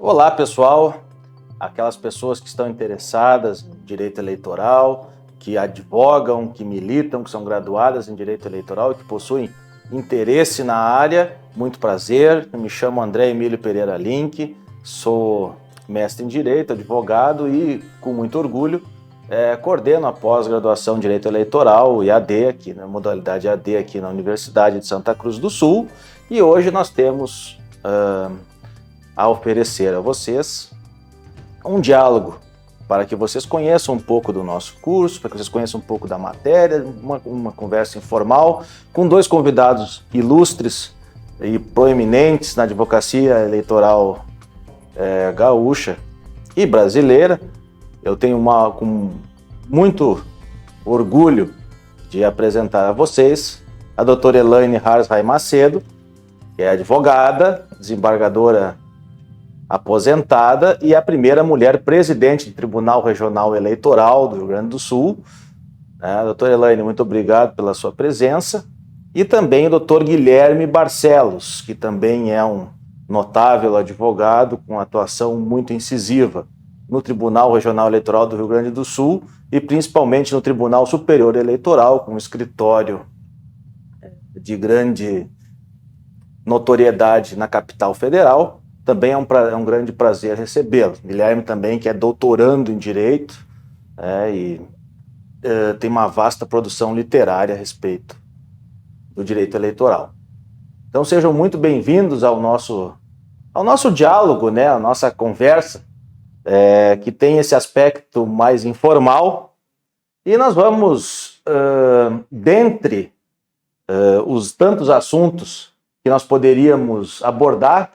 Olá, pessoal, aquelas pessoas que estão interessadas em direito eleitoral, que advogam, que militam, que são graduadas em direito eleitoral e que possuem interesse na área. Muito prazer, eu me chamo André Emílio Pereira Link, sou mestre em direito, advogado e, com muito orgulho, coordeno a pós-graduação em direito eleitoral, EAD, aqui na modalidade EAD aqui na Universidade de Santa Cruz do Sul, e hoje nós temos a oferecer a vocês um diálogo para que vocês conheçam um pouco do nosso curso, para que vocês conheçam um pouco da matéria, uma conversa informal com dois convidados ilustres e proeminentes na advocacia eleitoral gaúcha e brasileira. Eu tenho com muito orgulho de apresentar a vocês a doutora Elaine Harsray Macedo, que é advogada, desembargadora aposentada e a primeira mulher presidente do Tribunal Regional Eleitoral do Rio Grande do Sul. Doutora Elaine, muito obrigado pela sua presença. E também o doutor Guilherme Barcelos, que também é um notável advogado com atuação muito incisiva no Tribunal Regional Eleitoral do Rio Grande do Sul e principalmente no Tribunal Superior Eleitoral, com um escritório de grande notoriedade na capital federal. Também é um grande prazer recebê-lo. Guilherme também, que é doutorando em Direito e tem uma vasta produção literária a respeito do direito eleitoral. Então sejam muito bem-vindos ao nosso diálogo, a nossa conversa, que tem esse aspecto mais informal. E nós vamos, dentre os tantos assuntos que nós poderíamos abordar,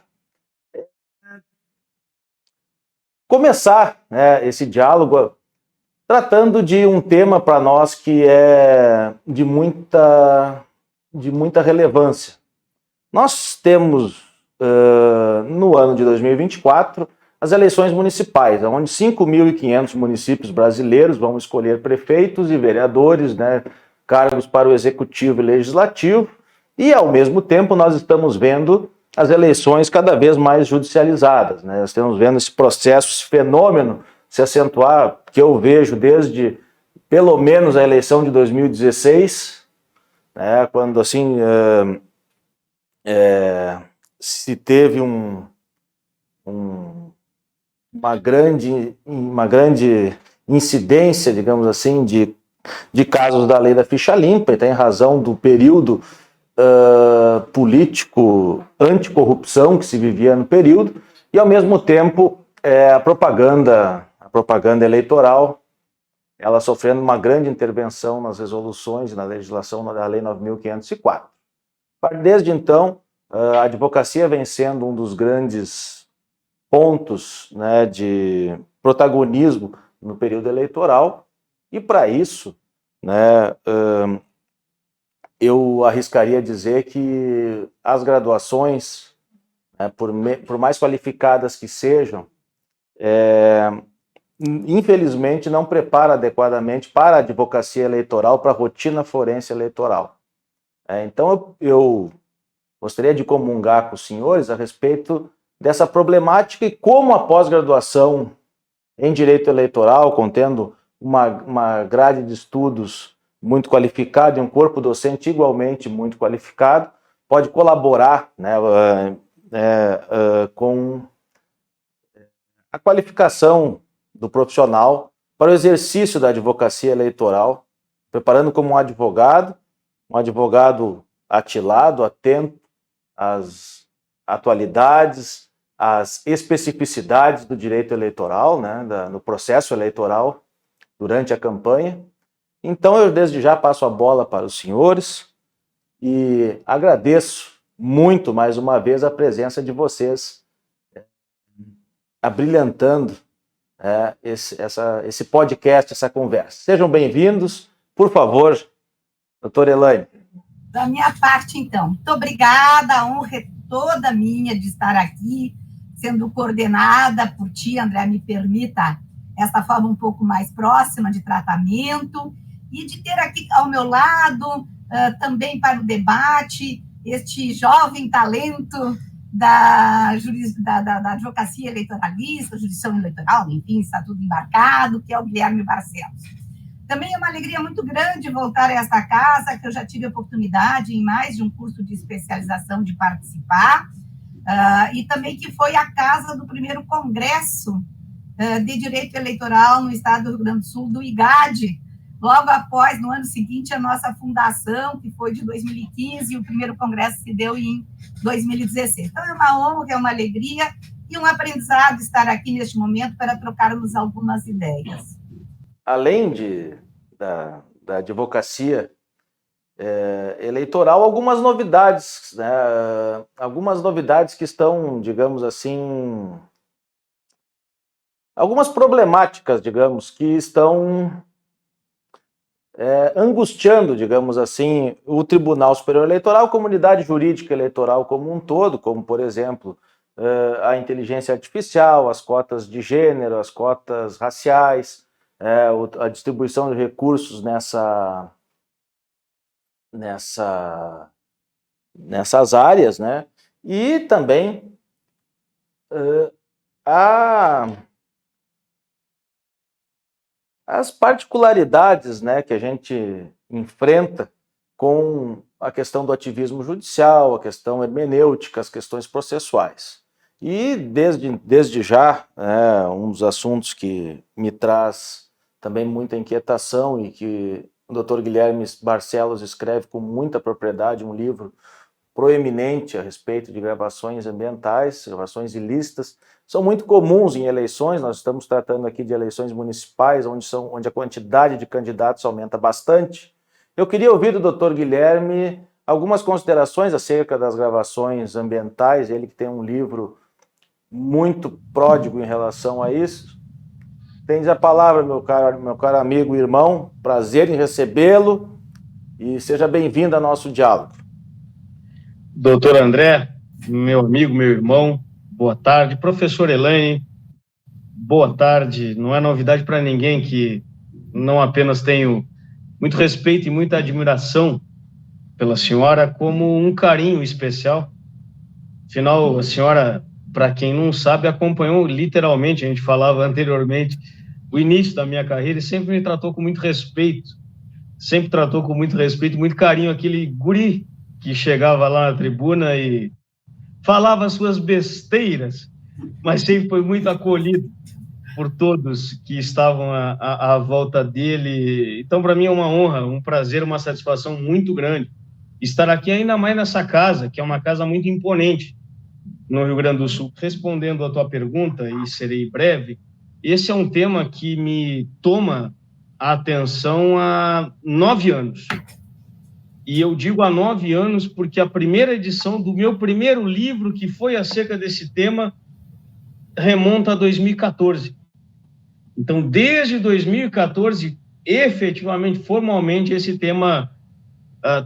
começar esse diálogo tratando de um tema para nós que é de muita relevância. Nós temos, no ano de 2024, as eleições municipais, onde 5.500 municípios brasileiros vão escolher prefeitos e vereadores, cargos para o executivo e legislativo, e, ao mesmo tempo, nós estamos vendo as eleições cada vez mais judicializadas. Nós estamos vendo esse processo, esse fenômeno se acentuar, que eu vejo desde, pelo menos, a eleição de 2016, quando, assim, se teve uma grande incidência, digamos assim, de casos da lei da ficha limpa, e tem razão do período político anticorrupção que se vivia no período, e ao mesmo tempo a propaganda eleitoral, ela sofrendo uma grande intervenção nas resoluções, na legislação da Lei 9.504. Desde então, a advocacia vem sendo um dos grandes pontos de protagonismo no período eleitoral, e para isso, eu arriscaria dizer que as graduações, por mais qualificadas que sejam, infelizmente não prepara adequadamente para a advocacia eleitoral, para a rotina forense eleitoral. Então eu gostaria de comungar com os senhores a respeito dessa problemática e como a pós-graduação em direito eleitoral, contendo uma grade de estudos muito qualificado e um corpo docente igualmente muito qualificado, pode colaborar com a qualificação do profissional para o exercício da advocacia eleitoral, preparando como um advogado atilado, atento às atualidades, às especificidades do direito eleitoral, no processo eleitoral durante a campanha. Então, eu desde já passo a bola para os senhores e agradeço muito, mais uma vez, a presença de vocês, abrilhantando esse podcast, essa conversa. Sejam bem-vindos, por favor, doutora Elaine. Da minha parte, então, muito obrigada, a honra é toda minha de estar aqui, sendo coordenada por ti, André, me permita essa forma um pouco mais próxima de tratamento, e de ter aqui ao meu lado, também para o debate, este jovem talento da advocacia eleitoralista, jurisdição eleitoral, enfim, está tudo embarcado, que é o Guilherme Barcelos. Também é uma alegria muito grande voltar a esta casa, que eu já tive a oportunidade, em mais de um curso de especialização, de participar, e também que foi a casa do primeiro congresso de direito eleitoral no estado do Rio Grande do Sul, do IGAD, logo após, no ano seguinte, a nossa fundação, que foi de 2015, e o primeiro congresso se deu em 2016. Então, é uma honra, é uma alegria e um aprendizado estar aqui neste momento para trocarmos algumas ideias. Além da advocacia eleitoral, algumas novidades, né? Algumas novidades que estão, digamos assim, algumas problemáticas, digamos, que estão angustiando, digamos assim, o Tribunal Superior Eleitoral, a comunidade jurídica eleitoral como um todo, como, por exemplo, a inteligência artificial, as cotas de gênero, as cotas raciais, a distribuição de recursos nessas áreas, né? E também as particularidades, né, que a gente enfrenta com a questão do ativismo judicial, a questão hermenêutica, as questões processuais. E desde já, um dos assuntos que me traz também muita inquietação e que o Dr. Guilherme Barcelos escreve com muita propriedade, um livro proeminente a respeito de gravações ambientais, gravações ilícitas, são muito comuns em eleições. Nós estamos tratando aqui de eleições municipais, onde a quantidade de candidatos aumenta bastante. Eu queria ouvir do Dr. Guilherme algumas considerações acerca das gravações ambientais, ele que tem um livro muito pródigo em relação a isso. Tens a palavra, meu caro amigo e irmão, prazer em recebê-lo e seja bem-vindo ao nosso diálogo. Doutor André, meu amigo, meu irmão, boa tarde. Professor Elaine, boa tarde. Não é novidade para ninguém que não apenas tenho muito respeito e muita admiração pela senhora, como um carinho especial. Afinal, a senhora, para quem não sabe, acompanhou literalmente, a gente falava anteriormente, o início da minha carreira e sempre me tratou com muito respeito. Sempre tratou com muito respeito, muito carinho, aquele guri que chegava lá na tribuna e falava suas besteiras, mas sempre foi muito acolhido por todos que estavam à volta dele. Então, para mim é uma honra, um prazer, uma satisfação muito grande estar aqui, ainda mais nessa casa, que é uma casa muito imponente no Rio Grande do Sul. Respondendo a tua pergunta, e serei breve, esse é um tema que me toma a atenção há 9 anos. E eu digo há 9 anos porque a primeira edição do meu primeiro livro, que foi acerca desse tema, remonta a 2014. Então, desde 2014, efetivamente, formalmente, esse tema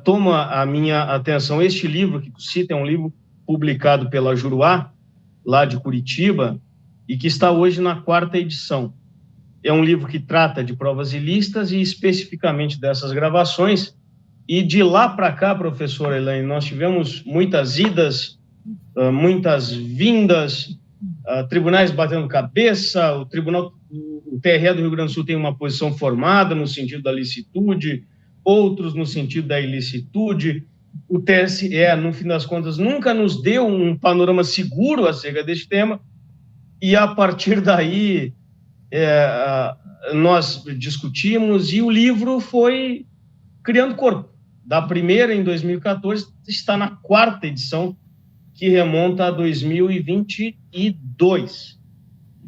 toma a minha atenção. Este livro que tu cita é um livro publicado pela Juruá, lá de Curitiba, e que está hoje na 4ª edição. É um livro que trata de provas ilícitas e especificamente dessas gravações. E de lá para cá, professor Elaine, nós tivemos muitas idas, muitas vindas, tribunais batendo cabeça, o TRE do Rio Grande do Sul tem uma posição formada no sentido da licitude, outros no sentido da ilicitude. O TSE, no fim das contas, nunca nos deu um panorama seguro acerca deste tema, e a partir daí nós discutimos e o livro foi criando corpo. Da primeira, em 2014, está na 4ª edição, que remonta a 2022.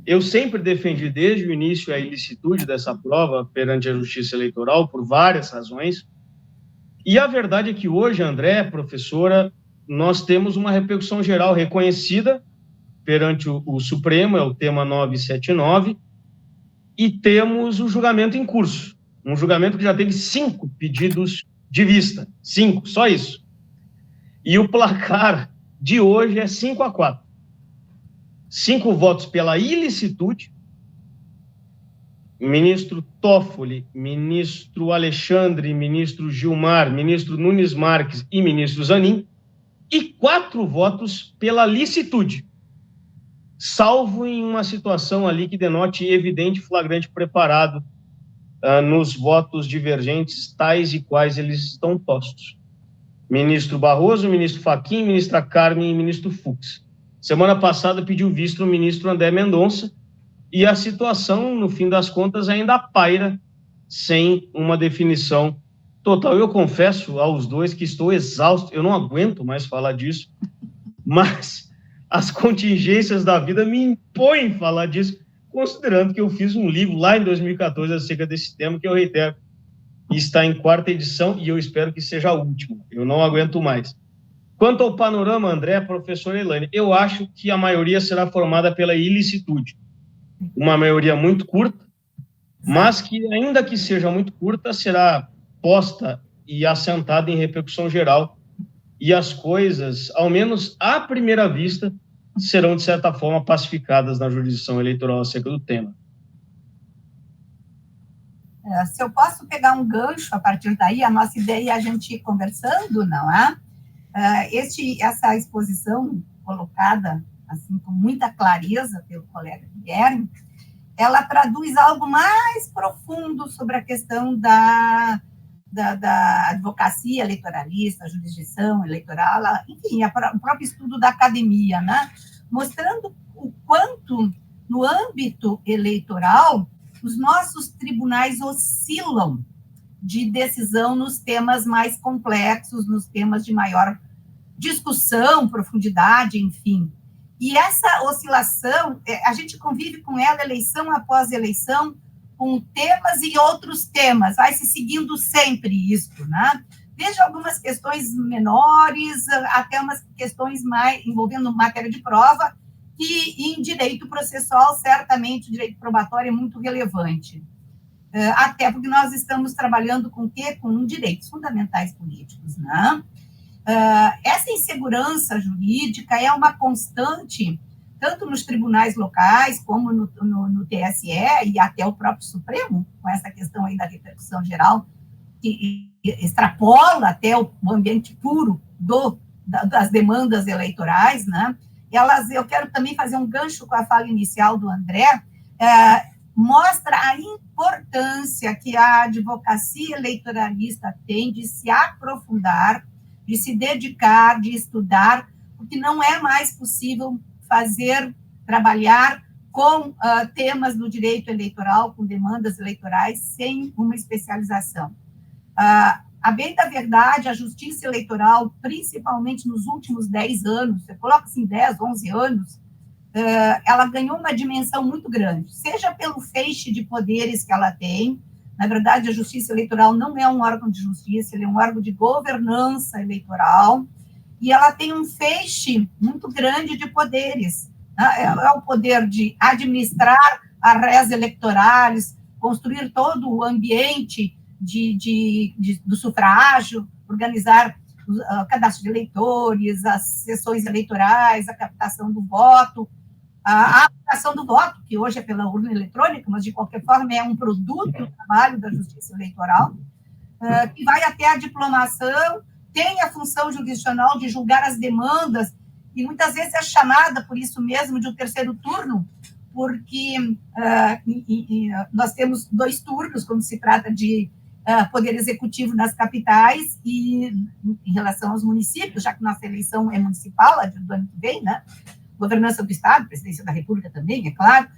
Eu sempre defendi desde o início a ilicitude dessa prova perante a Justiça Eleitoral, por várias razões. E a verdade é que hoje, André, professora, nós temos uma repercussão geral reconhecida perante o Supremo, é o tema 979, e temos o julgamento em curso. Um julgamento que já teve 5 pedidos de vista. 5, só isso. E o placar de hoje é 5-4. 5 votos pela ilicitude. Ministro Toffoli, ministro Alexandre, ministro Gilmar, ministro Nunes Marques e ministro Zanin. e 4 votos pela licitude, salvo em uma situação ali que denote evidente flagrante preparado nos votos divergentes, tais e quais eles estão postos. Ministro Barroso, ministro Fachin, ministra Carmen e ministro Fux. Semana passada pediu visto o ministro André Mendonça, e a situação, no fim das contas, ainda paira sem uma definição total. Eu confesso aos dois que estou exausto, eu não aguento mais falar disso, mas as contingências da vida me impõem falar disso, considerando que eu fiz um livro lá em 2014 acerca desse tema, que eu reitero, está em 4ª edição e eu espero que seja a última. Eu não aguento mais. Quanto ao panorama, André, professor Elaine, eu acho que a maioria será formada pela ilicitude. Uma maioria muito curta, mas que, ainda que seja muito curta, será posta e assentada em repercussão geral, e as coisas, ao menos à primeira vista, serão, de certa forma, pacificadas na jurisdição eleitoral acerca do tema. Se eu posso pegar um gancho a partir daí, a nossa ideia é a gente ir conversando, não é? Essa exposição colocada assim com muita clareza pelo colega Guilherme, ela traduz algo mais profundo sobre a questão da advocacia eleitoralista, a jurisdição eleitoral, enfim, o próprio estudo da academia, né? Mostrando o quanto, no âmbito eleitoral, os nossos tribunais oscilam de decisão nos temas mais complexos, nos temas de maior discussão, profundidade, enfim. E essa oscilação, a gente convive com ela eleição após eleição, com temas e outros temas, vai se seguindo sempre isso, né? Desde algumas questões menores até umas questões mais envolvendo matéria de prova, que em direito processual, certamente, o direito probatório é muito relevante. Até porque nós estamos trabalhando com o quê? Com direitos fundamentais políticos, né? Essa insegurança jurídica é uma constante, tanto nos tribunais locais, como no TSE e até o próprio Supremo, com essa questão aí da repercussão geral, que extrapola até o ambiente puro das demandas eleitorais, né? Eu quero também fazer um gancho com a fala inicial do André, mostra a importância que a advocacia eleitoralista tem de se aprofundar, de se dedicar, de estudar, porque não é mais possível trabalhar com temas do direito eleitoral, com demandas eleitorais, sem uma especialização. A bem da verdade, a justiça eleitoral, principalmente nos últimos 10 anos, você coloca assim 10, 11 anos, ela ganhou uma dimensão muito grande, seja pelo feixe de poderes que ela tem. Na verdade, a justiça eleitoral não é um órgão de justiça, ele é um órgão de governança eleitoral, e ela tem um feixe muito grande de poderes. É o poder de administrar as res eleitorais, construir todo o ambiente do sufrágio, organizar o cadastro de eleitores, as sessões eleitorais, a captação do voto, a aplicação do voto, que hoje é pela urna eletrônica, mas, de qualquer forma, é um produto do trabalho da justiça eleitoral, que vai até a diplomação, tem a função jurisdicional de julgar as demandas, e muitas vezes é chamada, por isso mesmo, de um terceiro turno, porque nós temos 2 turnos, quando se trata de poder executivo nas capitais e em relação aos municípios, já que nossa eleição é municipal, a do ano que vem, né? Governança do Estado, presidência da República também, é claro,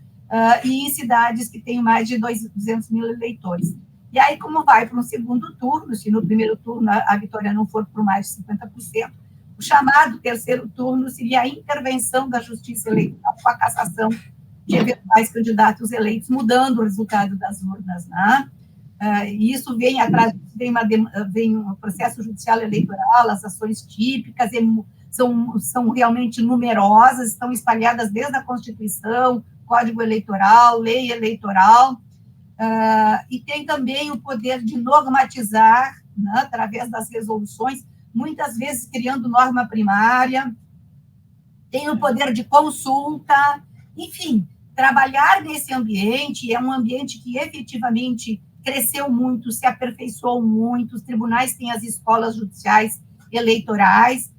e em cidades que têm mais de 200 mil eleitores. E aí, como vai para um segundo turno, se no primeiro turno a vitória não for por mais de 50%, o chamado terceiro turno seria a intervenção da justiça eleitoral com a cassação de eventuais candidatos eleitos, mudando o resultado das urnas, né? E isso vem atrás, vem um processo judicial eleitoral, as ações típicas, são realmente numerosas, estão espalhadas desde a Constituição, Código Eleitoral, Lei Eleitoral, e tem também o poder de normatizar, né, através das resoluções, muitas vezes criando norma primária, tem o poder de consulta, enfim, trabalhar nesse ambiente, é um ambiente que efetivamente cresceu muito, se aperfeiçoou muito, os tribunais têm as escolas judiciais eleitorais,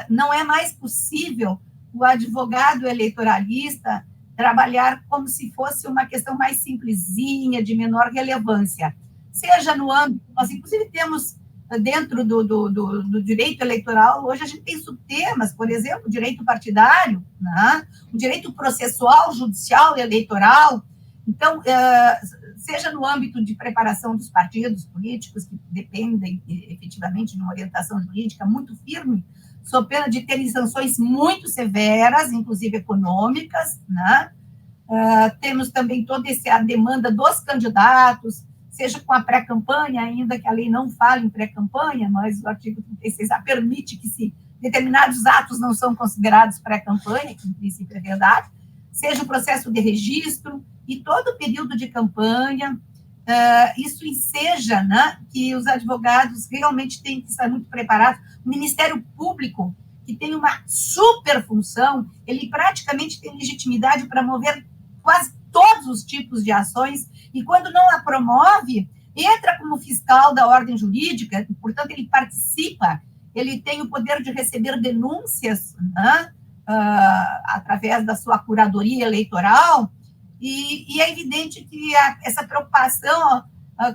Não é mais possível o advogado eleitoralista trabalhar como se fosse uma questão mais simplesinha, de menor relevância. Seja no âmbito, nós inclusive temos dentro do direito eleitoral, hoje a gente tem subtemas, por exemplo, o direito partidário, né? O direito processual, judicial e eleitoral. Então, seja no âmbito de preparação dos partidos políticos, que dependem efetivamente de uma orientação jurídica muito firme, sob pena de terem sanções muito severas, inclusive econômicas, né? Temos também toda a demanda dos candidatos, seja com a pré-campanha, ainda que a lei não fale em pré-campanha, mas o artigo 36A permite que determinados atos não são considerados pré-campanha, que em princípio é verdade, seja o processo de registro e todo o período de campanha, isso enseja, né, que os advogados realmente têm que estar muito preparados. O Ministério Público, que tem uma super função, ele praticamente tem legitimidade para mover quase todos os tipos de ações, e quando não a promove, entra como fiscal da ordem jurídica, portanto, ele participa, ele tem o poder de receber denúncias, né, através da sua curadoria eleitoral, e é evidente que essa preocupação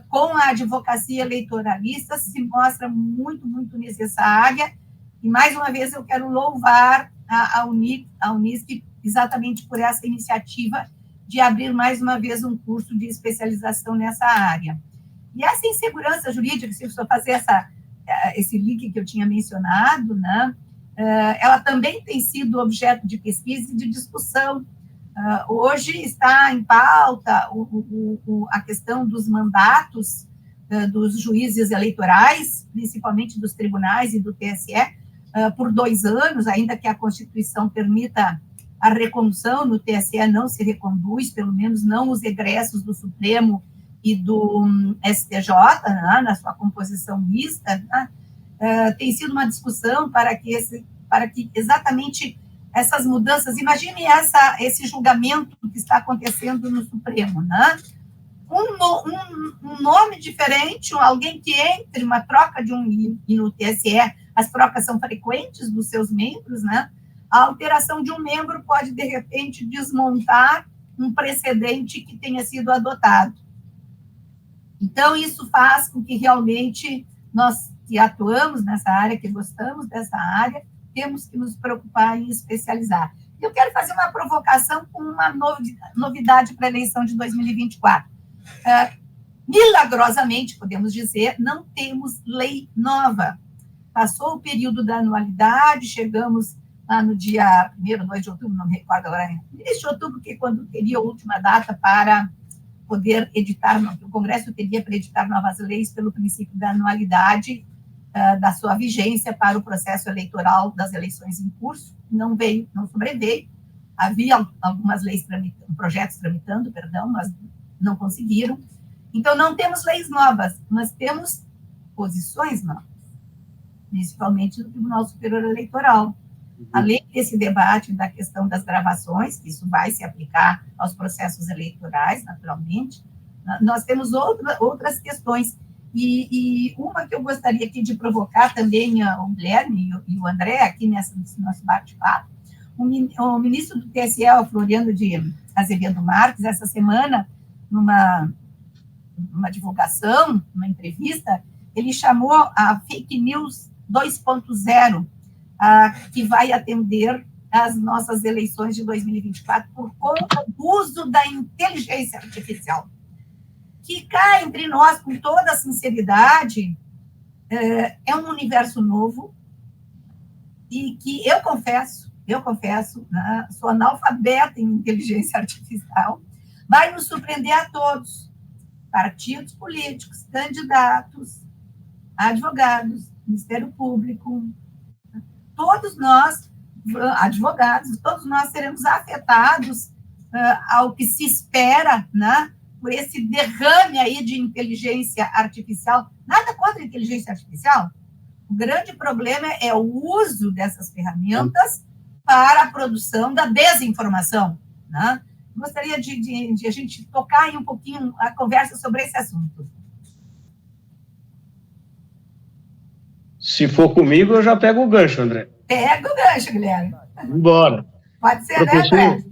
com a advocacia eleitoralista se mostra muito, muito necessária, e mais uma vez eu quero louvar a Unisc exatamente por essa iniciativa de abrir mais uma vez um curso de especialização nessa área. E essa insegurança jurídica, se eu só fazer esse link que eu tinha mencionado, né, ela também tem sido objeto de pesquisa e de discussão. Hoje está em pauta a questão dos mandatos dos juízes eleitorais, principalmente dos tribunais e do TSE, por 2 anos, ainda que a Constituição permita a recondução, no TSE não se reconduz, pelo menos não os egressos do Supremo e do STJ, né, na sua composição mista, né, tem sido uma discussão para que exatamente essas mudanças, imagine esse julgamento que está acontecendo no Supremo, né? Um nome diferente, alguém que entre uma troca e no TSE, as trocas são frequentes dos seus membros, né? A alteração de um membro pode, de repente, desmontar um precedente que tenha sido adotado. Então, isso faz com que realmente nós que atuamos nessa área, que gostamos dessa área, temos que nos preocupar em especializar. Eu quero fazer uma provocação com uma novidade para a eleição de 2024. Milagrosamente, podemos dizer, não temos lei nova. Passou o período da anualidade, chegamos lá no dia 1º, 2 de outubro, não me recordo agora, início de outubro, que é quando teria a última data para poder editar, o Congresso teria para editar novas leis pelo princípio da anualidade da sua vigência para o processo eleitoral das eleições em curso. Não sobreveio. Havia algumas leis projetos tramitando, mas não conseguiram. Então, não temos leis novas, mas temos posições novas, principalmente do Tribunal Superior Eleitoral. Além desse debate da questão das gravações, que isso vai se aplicar aos processos eleitorais, naturalmente, nós temos outras questões. E uma que eu gostaria aqui de provocar também o Guilherme e o André, aqui nesse nosso bate-papo, o ministro do TSE, Floriano de Azevedo Marques, essa semana, numa divulgação, numa entrevista, ele chamou a fake news 2.0, que vai atender às nossas eleições de 2024 por conta do uso da inteligência artificial, que cá entre nós, com toda a sinceridade, é um universo novo e que eu confesso, né, sou analfabeta em inteligência artificial, vai nos surpreender a todos, partidos políticos, candidatos, advogados, Ministério Público, todos nós, advogados, todos nós seremos afetados ao que se espera, né, por esse derrame aí de inteligência artificial. Nada contra a inteligência artificial. O grande problema é o uso dessas ferramentas para a produção da desinformação, né? Gostaria de a gente tocar aí um pouquinho a conversa sobre esse assunto. Se for comigo, eu já pego o gancho, André. Pega o gancho, Guilherme. Bora. Pode ser, né, André?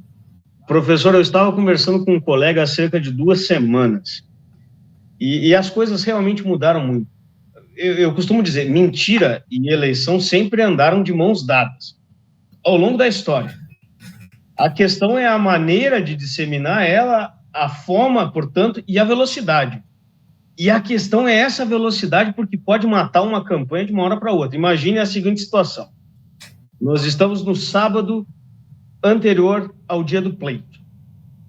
Professor, eu estava conversando com um colega há cerca de 2 semanas e as coisas realmente mudaram muito. Eu costumo dizer, mentira e eleição sempre andaram de mãos dadas ao longo da história. A questão é a maneira de disseminar ela, a forma, portanto, e a velocidade. E a questão é essa velocidade, porque pode matar uma campanha de uma hora para outra. Imagine a seguinte situação. Nós estamos no sábado anterior ao dia do pleito.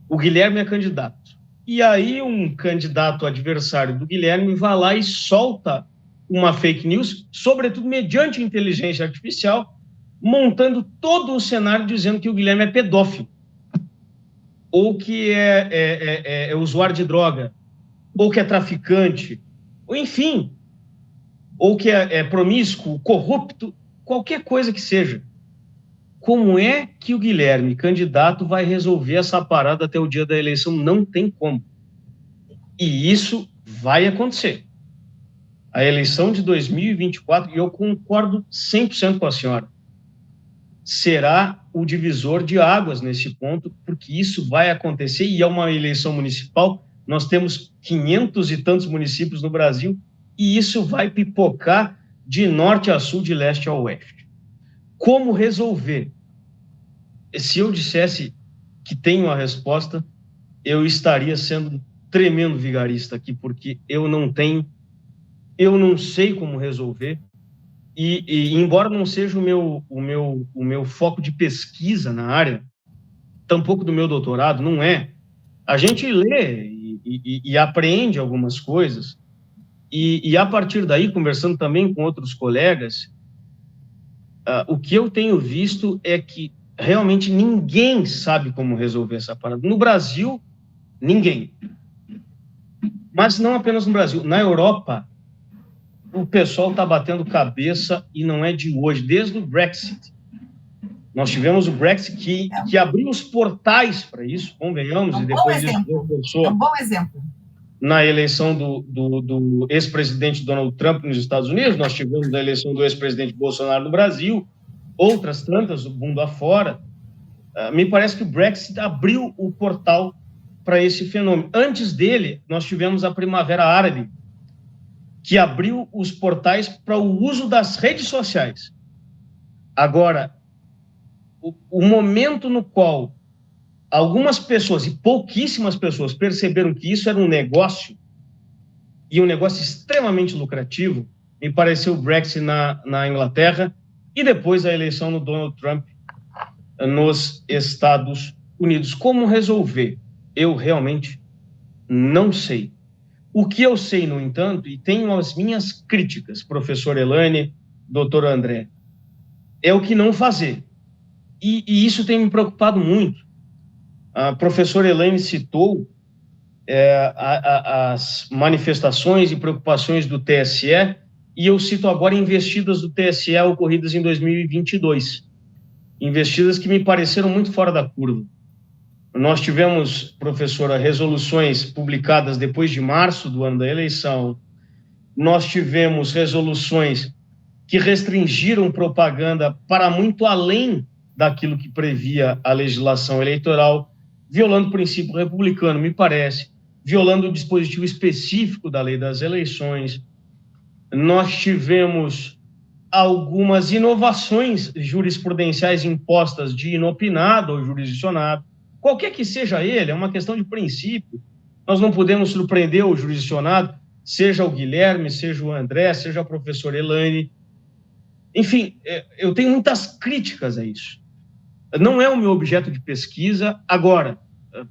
O Guilherme é candidato. E aí um candidato adversário do Guilherme vai lá e solta uma fake news, sobretudo mediante inteligência artificial, montando todo o cenário dizendo que o Guilherme é pedófilo, ou que é usuário de droga, ou que é traficante, ou enfim, ou que é promíscuo, corrupto, qualquer coisa que seja. Como é que o Guilherme, candidato, vai resolver essa parada até o dia da eleição? Não tem como. E isso vai acontecer. A eleição de 2024, e eu concordo 100% com a senhora, será o divisor de águas nesse ponto, porque isso vai acontecer, e é uma eleição municipal. Nós temos 500 e tantos municípios no Brasil, e isso vai pipocar de norte a sul, de leste a oeste. Como resolver? Se eu dissesse que tenho a resposta, eu estaria sendo tremendo vigarista aqui, porque eu não sei como resolver, e embora não seja o meu foco de pesquisa na área, tampouco do meu doutorado, não é. A gente lê e aprende algumas coisas, e a partir daí, conversando também com outros colegas, o que eu tenho visto é que realmente ninguém sabe como resolver essa parada. No Brasil, ninguém. Mas não apenas no Brasil. Na Europa, o pessoal está batendo cabeça, e não é de hoje, desde o Brexit. Nós tivemos o Brexit que abriu os portais para isso, convenhamos, e depois disso é um bom exemplo. Na eleição do ex-presidente Donald Trump nos Estados Unidos, nós tivemos a eleição do ex-presidente Bolsonaro no Brasil, outras tantas, o mundo afora. Me parece que o Brexit abriu o portal para esse fenômeno. Antes dele, nós tivemos a Primavera Árabe, que abriu os portais para o uso das redes sociais. Agora, o momento no qual algumas pessoas, e pouquíssimas pessoas, perceberam que isso era um negócio, e um negócio extremamente lucrativo, me pareceu o Brexit na Inglaterra, e depois a eleição do Donald Trump nos Estados Unidos. Como resolver? Eu realmente não sei. O que eu sei, no entanto, e tenho as minhas críticas, professor Elaine, doutor André, é o que não fazer. E isso tem me preocupado muito. A professora Elaine citou as manifestações e preocupações do TSE, e eu cito agora investidas do TSE ocorridas em 2022. Investidas que me pareceram muito fora da curva. Nós tivemos, professora, resoluções publicadas depois de março do ano da eleição. Nós tivemos resoluções que restringiram propaganda para muito além daquilo que previa a legislação eleitoral, violando o princípio republicano, me parece, violando o dispositivo específico da lei das eleições. Nós tivemos algumas inovações jurisprudenciais impostas de inopinado ou jurisdicionado. Qualquer que seja ele, é uma questão de princípio. Nós não podemos surpreender o jurisdicionado, seja o Guilherme, seja o André, seja a professora Elaine. Enfim, eu tenho muitas críticas a isso. Não é o meu objeto de pesquisa. Agora,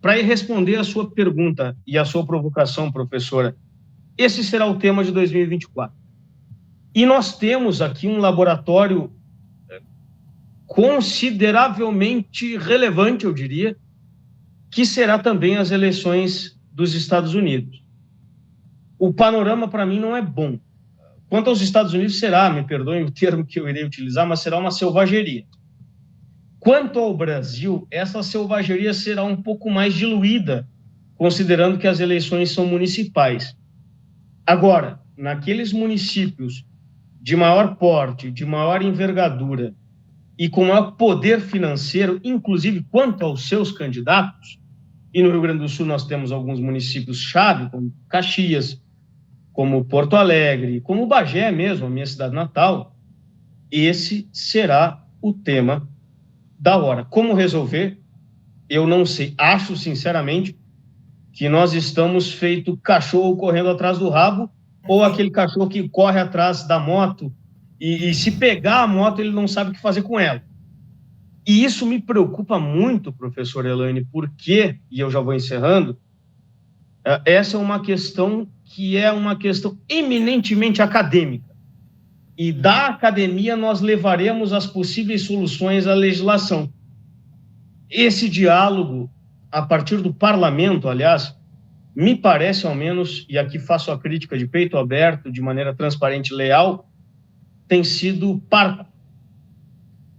para responder a sua pergunta e a sua provocação, professora, esse será o tema de 2024. E nós temos aqui um laboratório consideravelmente relevante, eu diria, que será também as eleições dos Estados Unidos. O panorama, para mim, não é bom. Quanto aos Estados Unidos, será, me perdoem o termo que eu irei utilizar, mas será uma selvageria. Quanto ao Brasil, essa selvageria será um pouco mais diluída, considerando que as eleições são municipais. Agora, naqueles municípios de maior porte, de maior envergadura e com maior poder financeiro, inclusive quanto aos seus candidatos, e no Rio Grande do Sul nós temos alguns municípios-chave, como Caxias, como Porto Alegre, como Bagé mesmo, a minha cidade natal, esse será o tema da hora. Como resolver? Eu não sei. Acho, sinceramente, que nós estamos feito cachorro correndo atrás do rabo, ou aquele cachorro que corre atrás da moto e se pegar a moto, ele não sabe o que fazer com ela. E isso me preocupa muito, professor Elaine, porque, e eu já vou encerrando, essa é uma questão que é uma questão eminentemente acadêmica. E da academia nós levaremos as possíveis soluções à legislação. Esse diálogo, a partir do parlamento, aliás, me parece, ao menos, e aqui faço a crítica de peito aberto, de maneira transparente e leal, tem sido parco.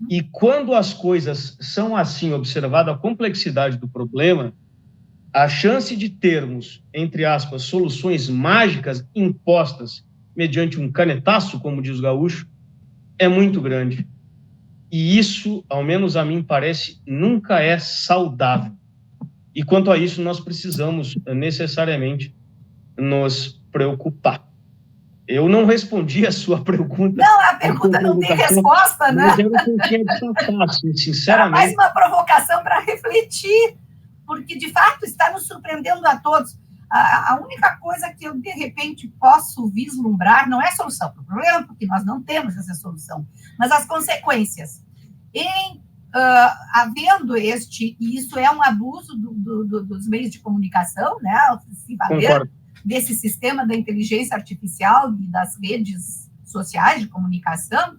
E quando as coisas são assim, observada a complexidade do problema, a chance de termos, entre aspas, soluções mágicas impostas mediante um canetaço, como diz o gaúcho, é muito grande. E isso, ao menos a mim parece, nunca é saudável. E quanto a isso, nós precisamos necessariamente nos preocupar. Eu não respondi a sua pergunta. Não, a pergunta não tem resposta, né? Mas eu não tinha de sinceramente. Era mais uma provocação para refletir, porque, de fato, está nos surpreendendo a todos. A única coisa que eu, de repente, posso vislumbrar não é a solução para o problema, porque nós não temos essa solução, mas as consequências. Havendo e isso é um abuso dos meios de comunicação, né? Se valer desse sistema da inteligência artificial e das redes sociais de comunicação,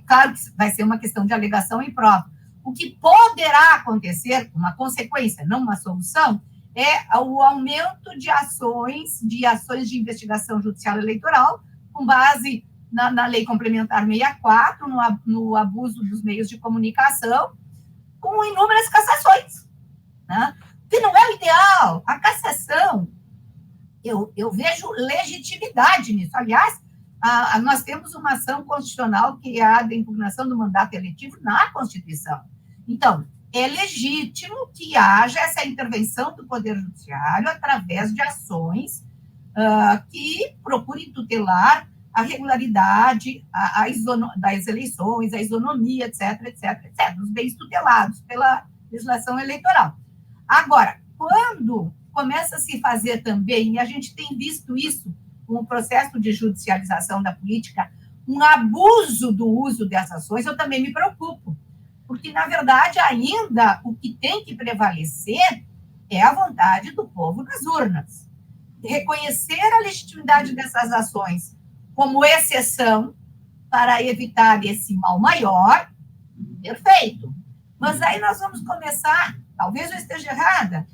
claro que vai ser uma questão de alegação e prova. O que poderá acontecer, uma consequência, não uma solução, é o aumento de ações de investigação judicial eleitoral, com base na Lei Complementar 64, no abuso dos meios de comunicação, com inúmeras cassações, né? Que não é o ideal. A cassação, eu vejo legitimidade nisso. Aliás, nós temos uma ação constitucional que é a da impugnação do mandato eletivo na Constituição. Então, é legítimo que haja essa intervenção do Poder Judiciário através de ações que procurem tutelar a regularidade das eleições, a isonomia, etc., os bens tutelados pela legislação eleitoral. Agora, quando começa a se fazer também, e a gente tem visto isso com o processo de judicialização da política, um abuso do uso dessas ações, eu também me preocupo. Porque, na verdade, ainda o que tem que prevalecer é a vontade do povo nas urnas. Reconhecer a legitimidade dessas ações como exceção para evitar esse mal maior, perfeito. Mas aí nós vamos começar, talvez eu esteja errada,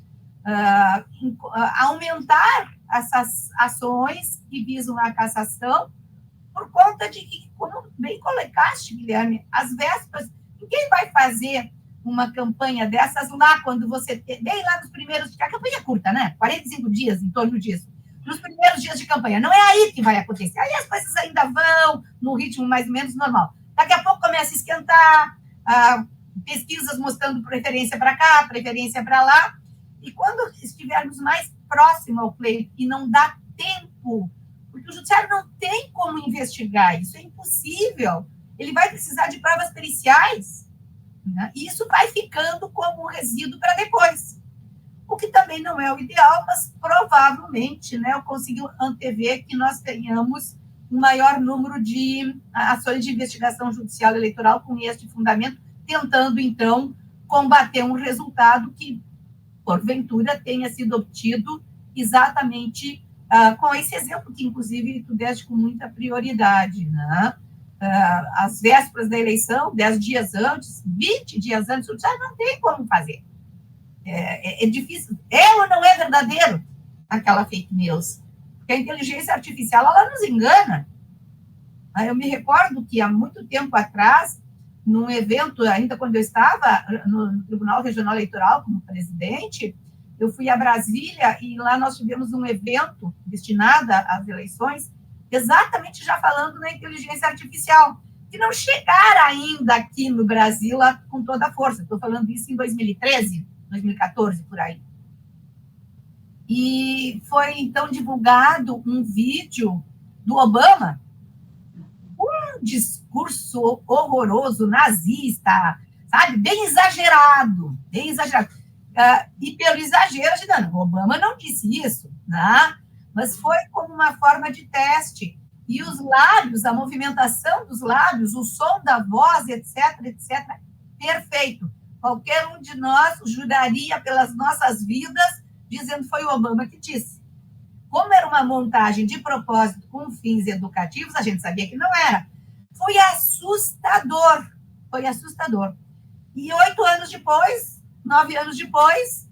a aumentar essas ações que visam a cassação por conta de que, como bem colocaste, Guilherme, às vésperas, ninguém vai fazer uma campanha dessas lá quando você tem, bem lá nos primeiros, a campanha é curta, né? 45 dias, em torno disso. Nos primeiros dias de campanha. Não é aí que vai acontecer. Aí as coisas ainda vão no ritmo mais ou menos normal. Daqui a pouco começa a esquentar, pesquisas mostrando preferência para cá, preferência para lá. E quando estivermos mais próximo ao pleito e não dá tempo, porque o judiciário não tem como investigar, isso é impossível. Ele vai precisar de provas periciais, né? E isso vai ficando como um resíduo para depois. O que também não é o ideal, mas provavelmente, né, eu consigo antever que nós tenhamos um maior número de ações de investigação judicial eleitoral com este fundamento, tentando, então, combater um resultado que, porventura, tenha sido obtido exatamente com esse exemplo que, inclusive, tu deste com muita prioridade, né? Às vésperas da eleição, 10 dias antes, 20 dias antes, o judiciário não tem como fazer. É difícil. É ou não é verdadeiro aquela fake news? Porque a inteligência artificial, ela nos engana. Eu me recordo que há muito tempo atrás, num evento, ainda quando eu estava no Tribunal Regional Eleitoral como presidente, eu fui a Brasília e lá nós tivemos um evento destinado às eleições exatamente já falando na inteligência artificial, que não chegaram ainda aqui no Brasil com toda a força. Estou falando isso em 2013, 2014, por aí. E foi, então, divulgado um vídeo do Obama, um discurso horroroso, nazista, sabe? Bem exagerado, bem exagerado. E pelo exagero, o Obama não disse isso, né? Mas foi como uma forma de teste. E os lábios, a movimentação dos lábios, o som da voz, etc., perfeito. Qualquer um de nós juraria pelas nossas vidas, dizendo que foi o Obama que disse. Como era uma montagem de propósito com fins educativos, a gente sabia que não era. Foi assustador. Foi assustador. E 8 anos depois, 9 anos depois,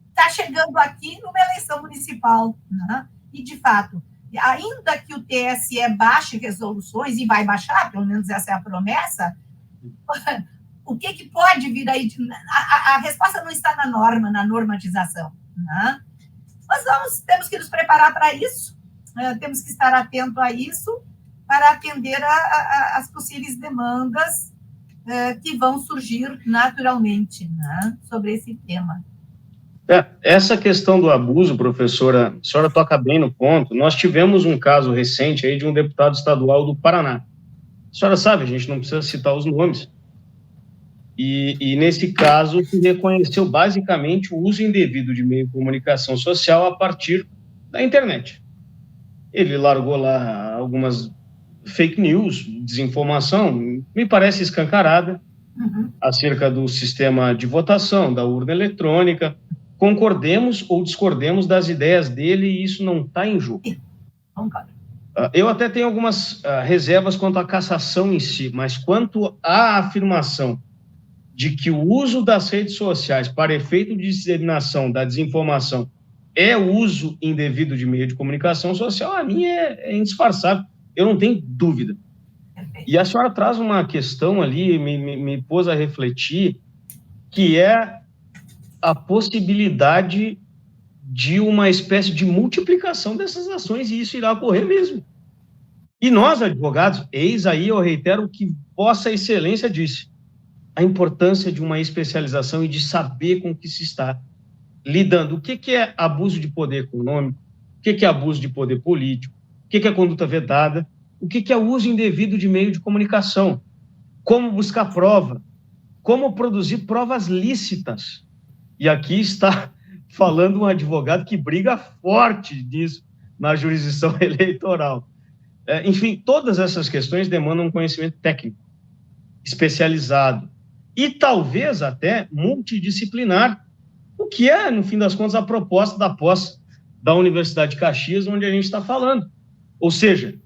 está chegando aqui numa eleição municipal, né? E, de fato, ainda que o TSE baixe resoluções, e vai baixar, pelo menos essa é a promessa, o que pode vir aí? A resposta não está na norma, na normatização, né? Mas temos que nos preparar para isso, temos que estar atento a isso, para atender as possíveis demandas que vão surgir naturalmente, né, sobre esse tema. Essa questão do abuso, professora, a senhora toca bem no ponto. Nós tivemos um caso recente aí de um deputado estadual do Paraná. A senhora sabe, a gente não precisa citar os nomes. E nesse caso, se reconheceu basicamente o uso indevido de meio de comunicação social a partir da internet. Ele largou lá algumas fake news, desinformação, me parece escancarada, acerca do sistema de votação, da urna eletrônica. Concordemos ou discordemos das ideias dele, e isso não está em jogo. Eu até tenho algumas reservas quanto à cassação em si, mas quanto à afirmação de que o uso das redes sociais para efeito de disseminação da desinformação é o uso indevido de meio de comunicação social, a mim é indisfarçável, eu não tenho dúvida. E a senhora traz uma questão ali, me pôs a refletir, que é a possibilidade de uma espécie de multiplicação dessas ações, e isso irá ocorrer mesmo. E nós, advogados, eis aí, eu reitero o que Vossa Excelência disse, a importância de uma especialização e de saber com o que se está lidando. O que é abuso de poder econômico? O que é abuso de poder político? O que é conduta vedada? O que é o uso indevido de meio de comunicação? Como buscar prova? Como produzir provas lícitas? E aqui está falando um advogado que briga forte disso na jurisdição eleitoral. Enfim, todas essas questões demandam um conhecimento técnico, especializado, e talvez até multidisciplinar, o que é, no fim das contas, a proposta da pós da Universidade de Caxias, onde a gente está falando. Ou seja,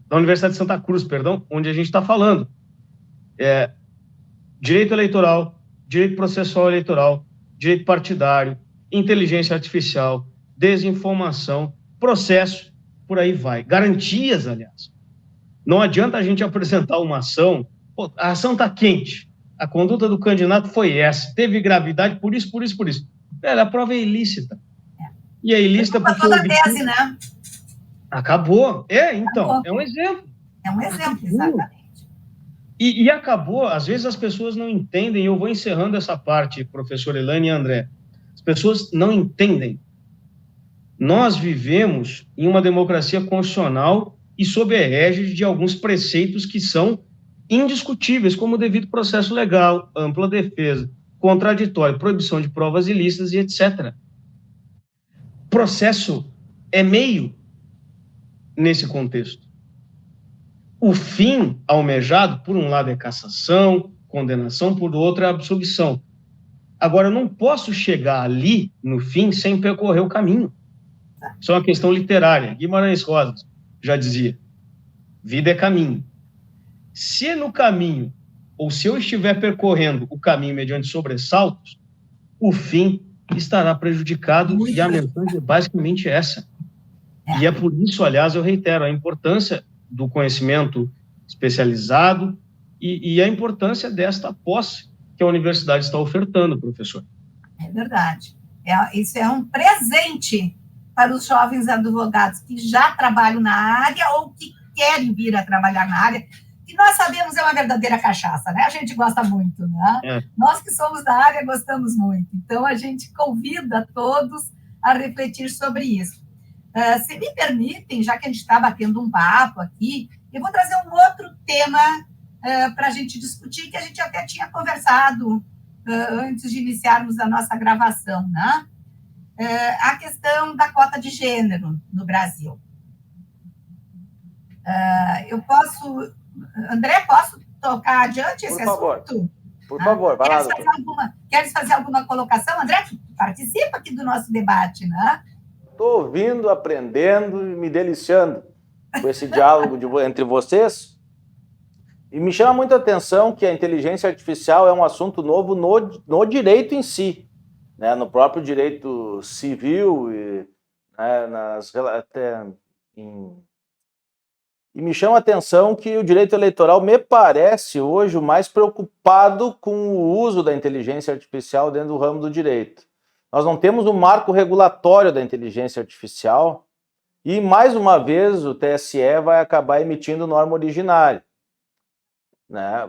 da Universidade de Santa Cruz, perdão, onde a gente está falando. Direito eleitoral, direito processual eleitoral, direito partidário, inteligência artificial, desinformação, processo, por aí vai. Garantias, aliás. Não adianta a gente apresentar uma ação, a ação está quente, a conduta do candidato foi essa, teve gravidade por isso. A prova é ilícita. E é ilícita porque... Toda a tese, né? Acabou. Então, acabou. É um exemplo. É um exemplo, exatamente. E acabou, às vezes as pessoas não entendem, eu vou encerrando essa parte, professor Elaine e André, as pessoas não entendem. Nós vivemos em uma democracia constitucional e sob a égide de alguns preceitos que são indiscutíveis, como o devido processo legal, ampla defesa, contraditório, proibição de provas ilícitas e etc. Processo é meio nesse contexto. O fim almejado, por um lado, é cassação, condenação, por outro é absolvição. Agora, eu não posso chegar ali, no fim, sem percorrer o caminho. Isso é uma questão literária. Guimarães Rosa já dizia, vida é caminho. Se no caminho, ou se eu estiver percorrendo o caminho mediante sobressaltos, o fim estará prejudicado, e a mensagem é basicamente essa. E é por isso, aliás, eu reitero a importância do conhecimento especializado e a importância desta posse que a universidade está ofertando, professor. É verdade. Isso é um presente para os jovens advogados que já trabalham na área ou que querem vir a trabalhar na área, que nós sabemos é uma verdadeira cachaça, né? A gente gosta muito, né? Nós que somos da área gostamos muito. Então, a gente convida todos a refletir sobre isso. Se me permitem, já que a gente está batendo um papo aqui, eu vou trazer um outro tema para a gente discutir, que a gente até tinha conversado antes de iniciarmos a nossa gravação, né? A questão da cota de gênero no Brasil. André, posso tocar adiante esse assunto? Por favor, vai lá. Queres fazer alguma colocação? André, participa aqui do nosso debate, né? Estou ouvindo, aprendendo e me deliciando com esse diálogo entre vocês. E me chama muita atenção que a inteligência artificial é um assunto novo no direito em si, né? No próprio direito civil e E me chama a atenção que o direito eleitoral me parece hoje o mais preocupado com o uso da inteligência artificial dentro do ramo do direito. Nós não temos um marco regulatório da inteligência artificial e, mais uma vez, o TSE vai acabar emitindo norma originária, né?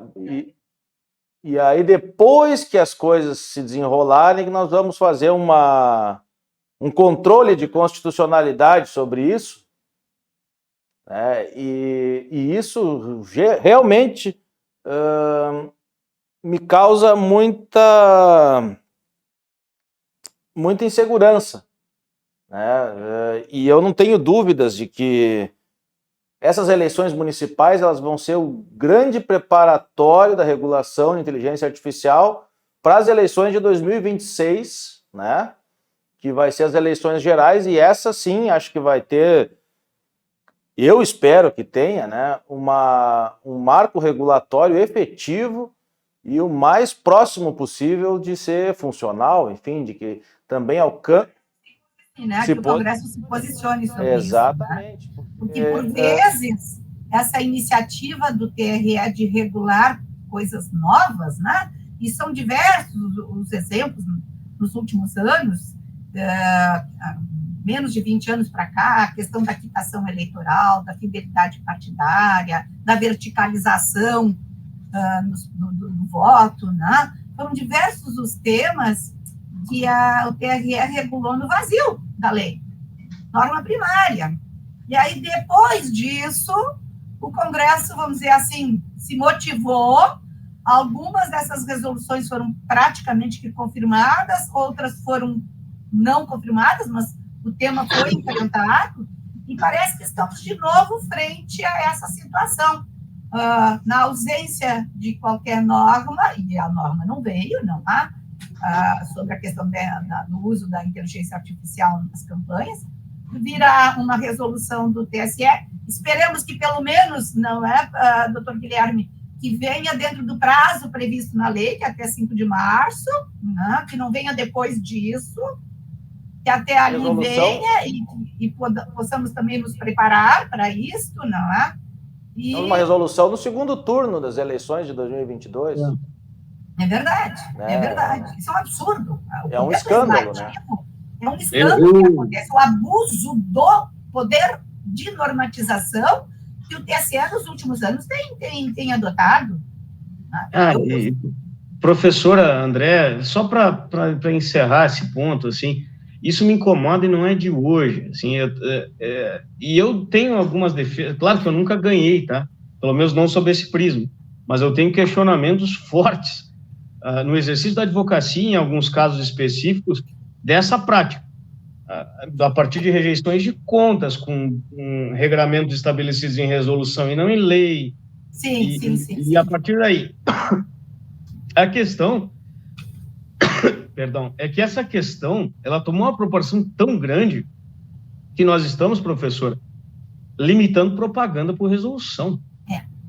E aí, depois que as coisas se desenrolarem, nós vamos fazer um controle de constitucionalidade sobre isso. E isso realmente me causa muita insegurança, né? E eu não tenho dúvidas de que essas eleições municipais elas vão ser o grande preparatório da regulação de inteligência artificial para as eleições de 2026, né? Que vai ser as eleições gerais, e essa sim acho que vai ter. Eu espero que tenha, né, um marco regulatório efetivo e o mais próximo possível de ser funcional, enfim, de que também alcance... Né, que o Congresso se posicione sobre Exatamente. Isso. Né? Porque, por vezes, essa iniciativa do TRE de regular coisas novas, né, e são diversos os exemplos nos últimos anos, menos de 20 anos para cá, a questão da quitação eleitoral, da fidelidade partidária, da verticalização no voto, né? Foram diversos os temas que o TRE regulou no vazio da lei, norma primária. E aí, depois disso, o Congresso, vamos dizer assim, se motivou, algumas dessas resoluções foram praticamente que confirmadas, outras foram não confirmadas, mas o tema foi enfrentado, e parece que estamos de novo frente a essa situação. Na ausência de qualquer norma, e a norma não veio, não há, sobre a questão do uso da inteligência artificial nas campanhas, virá uma resolução do TSE, esperamos que pelo menos, não é, doutor Guilherme, que venha dentro do prazo previsto na lei, que é até 5 de março, né, que não venha depois disso, que até ali venha e possamos também nos preparar para isso, não é? Uma resolução do segundo turno das eleições de 2022. É verdade, é verdade. Isso é um absurdo. É um escândalo, né? É um escândalo que acontece, o abuso do poder de normatização que o TSE nos últimos anos tem adotado. Professora André, só para encerrar esse ponto, assim, isso me incomoda e não é de hoje, assim, e eu tenho algumas defesas, claro que eu nunca ganhei, tá? Pelo menos não sob esse prisma, mas eu tenho questionamentos fortes no exercício da advocacia, em alguns casos específicos, dessa prática, a partir de rejeições de contas com regramentos estabelecidos em resolução e não em lei. Sim. E a partir daí, a questão... Perdão, é que essa questão, ela tomou uma proporção tão grande que nós estamos, professora, limitando propaganda por resolução.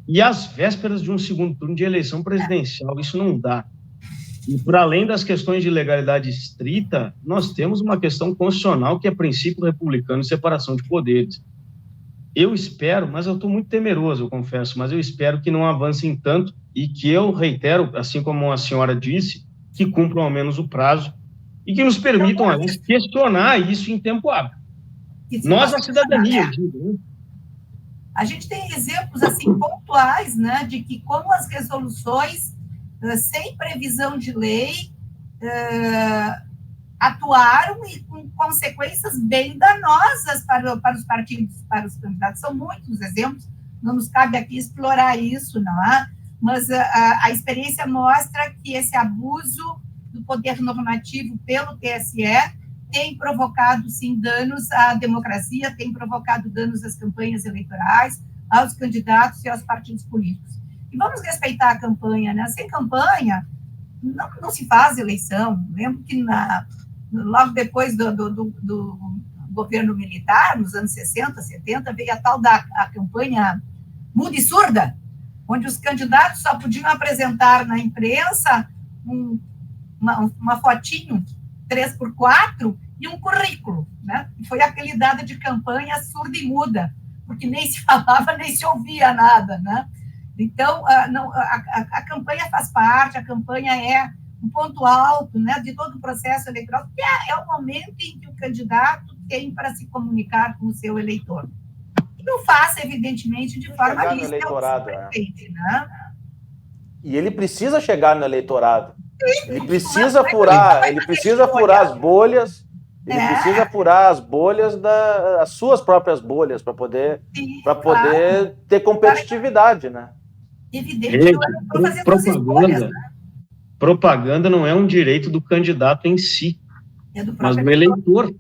E às vésperas de um segundo turno de eleição presidencial, isso não dá. E, para além das questões de legalidade estrita, nós temos uma questão constitucional que é princípio republicano de separação de poderes. Eu espero, mas eu estou muito temeroso, eu confesso, mas eu espero que não avancem tanto e que eu reitero, assim como a senhora disse, que cumpram ao menos o prazo e que nos permitam questionar isso em tempo hábil. Nós, a cidadania, eu digo, né? A gente tem exemplos assim pontuais, né, de que como as resoluções sem previsão de lei atuaram e com consequências bem danosas para os partidos, para os candidatos. São muitos exemplos, não nos cabe aqui explorar isso, não é? Mas a experiência mostra que esse abuso do poder normativo pelo TSE tem provocado, sim, danos à democracia, tem provocado danos às campanhas eleitorais, aos candidatos e aos partidos políticos. E vamos respeitar a campanha, né? Sem campanha, não se faz eleição. Lembro que logo depois do governo militar, nos anos 60, 70, veio a tal a campanha muda e surda, onde os candidatos só podiam apresentar na imprensa uma fotinho 3x4 e um currículo, né? Foi apelidada de campanha surda e muda, porque nem se falava, nem se ouvia nada, né? Então, a campanha faz parte, a campanha é um ponto alto, né, de todo o processo eleitoral, porque é o momento em que o candidato tem para se comunicar com o seu eleitor. E não faça, evidentemente, de forma lista, né? E ele precisa chegar no eleitorado. Ele precisa furar as bolhas. Ele precisa furar as bolhas as suas próprias bolhas para poder ter competitividade, né? Evidente, propaganda não é um direito do candidato em si, mas do eleitor.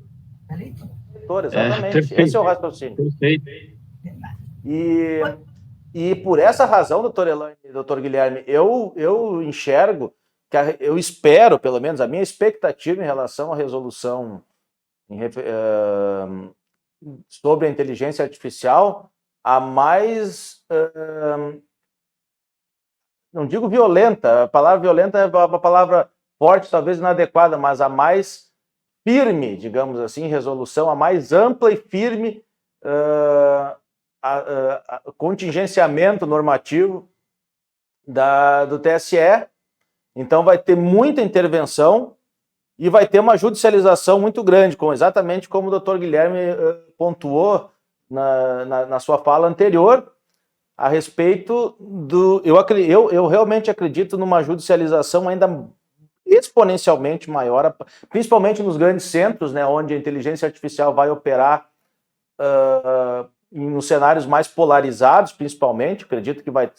Exatamente. Esse é o raciocínio. Perfeito. E por essa razão, doutor Elaine e doutor Guilherme, eu enxergo eu espero, pelo menos, a minha expectativa em relação à resolução sobre a inteligência artificial, a mais, não digo violenta, a palavra violenta é uma palavra forte, talvez inadequada, mas a mais firme, digamos assim, resolução, a mais ampla e firme contingenciamento normativo do TSE. Então, vai ter muita intervenção e vai ter uma judicialização muito grande, exatamente como o doutor Guilherme pontuou na sua fala anterior, a respeito do... Eu realmente acredito numa judicialização ainda exponencialmente maior, principalmente nos grandes centros, né, onde a inteligência artificial vai operar nos cenários mais polarizados, principalmente. Acredito que vai...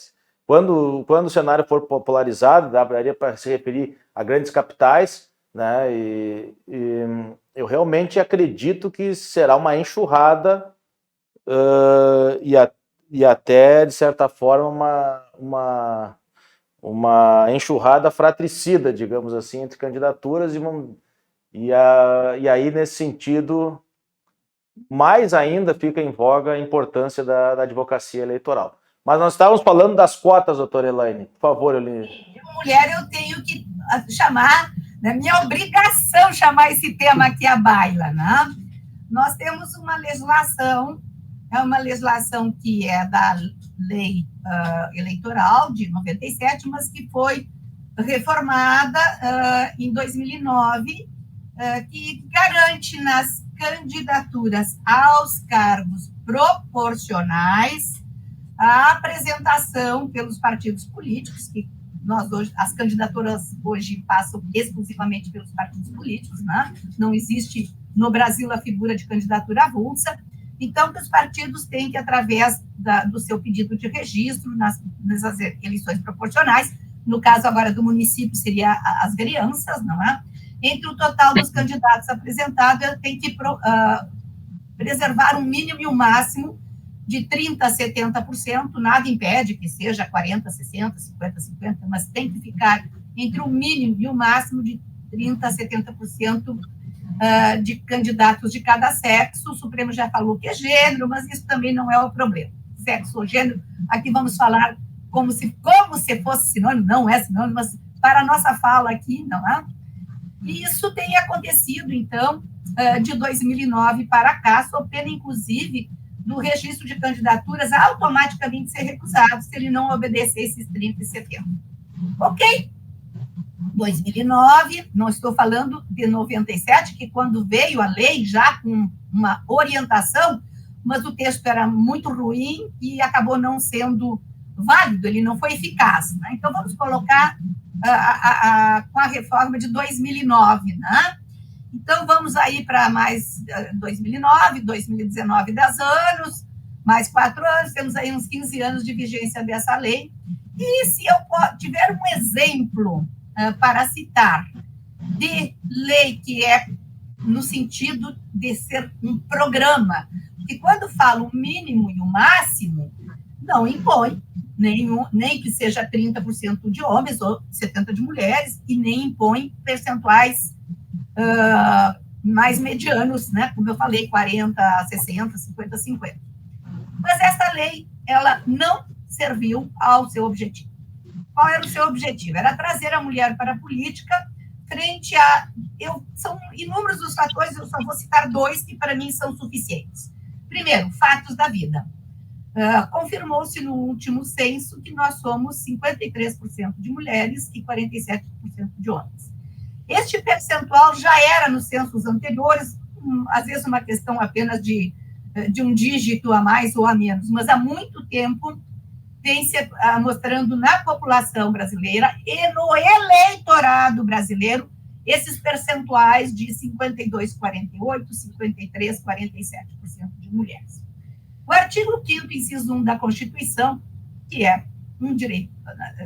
Quando o cenário for polarizado, daria para se referir a grandes capitais, né? E eu realmente acredito que será uma enxurrada e até, de certa forma, uma enxurrada fratricida, digamos assim, entre candidaturas, e aí, nesse sentido, mais ainda fica em voga a importância da advocacia eleitoral. Mas nós estávamos falando das cotas, doutora Elaine. Por favor, Eline. Como mulher, eu tenho que chamar, é minha obrigação chamar esse tema aqui à baila, né? Nós temos uma legislação, é uma legislação que é da lei eleitoral de 97, mas que foi reformada em 2009, que garante nas candidaturas aos cargos proporcionais a apresentação pelos partidos políticos, que nós hoje, as candidaturas hoje passam exclusivamente pelos partidos políticos, né? Não existe no Brasil a figura de candidatura avulsa, então que os partidos têm que, através do seu pedido de registro nessas eleições proporcionais, no caso agora do município seria as vereanças, não é? Entre o total dos candidatos apresentados, tem que preservar um mínimo e um máximo de 30% a 70%, nada impede que seja 40%, 60%, 50%, 50%, mas tem que ficar entre o mínimo e o máximo de 30% a 70% de candidatos de cada sexo. O Supremo já falou que é gênero, mas isso também não é o problema. Sexo ou gênero, aqui vamos falar como se fosse sinônimo, não é sinônimo, mas para a nossa fala aqui, não é? E isso tem acontecido, então, de 2009 para cá, sob pena, inclusive, do registro de candidaturas automaticamente ser recusado se ele não obedecer esses 30 e 70. Ok? 2009, não estou falando de 97, que quando veio a lei já com uma orientação, mas o texto era muito ruim e acabou não sendo válido, ele não foi eficaz. Né? Então, vamos colocar com a reforma de 2009, né? Então, vamos aí para mais 2009, 2019, 10 anos, mais 4 anos, temos aí uns 15 anos de vigência dessa lei. E se eu tiver um exemplo para citar de lei que é no sentido de ser um programa, porque quando falo o mínimo e o máximo, não impõe nem que seja 30% de homens ou 70% de mulheres, e nem impõe percentuais mais medianos, né? Como eu falei, 40, 60, 50, 50. Mas essa lei, ela não serviu ao seu objetivo. Qual era o seu objetivo? Era trazer a mulher para a política frente a... são inúmeros os fatores, eu só vou citar 2 que para mim são suficientes. Primeiro, fatos da vida. Confirmou-se no último censo que nós somos 53% de mulheres e 47% de homens. Este percentual já era nos censos anteriores, às vezes uma questão apenas de um dígito a mais ou a menos, mas há muito tempo vem se mostrando na população brasileira e no eleitorado brasileiro esses percentuais de 52,48%, 53%, 47% de mulheres. O artigo 5º, inciso 1 da Constituição, que é um direito,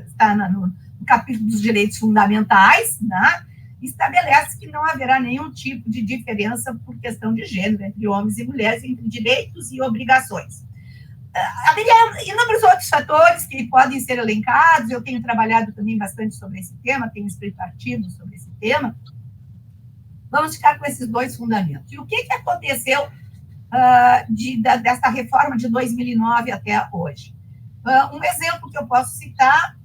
está no capítulo dos direitos fundamentais, né, estabelece que não haverá nenhum tipo de diferença por questão de gênero entre homens e mulheres, entre direitos e obrigações. Haveria inúmeros outros fatores que podem ser elencados, eu tenho trabalhado também bastante sobre esse tema, tenho escrito artigos sobre esse tema. Vamos ficar com esses 2 fundamentos. E o que aconteceu dessa reforma de 2009 até hoje? Um exemplo que eu posso citar,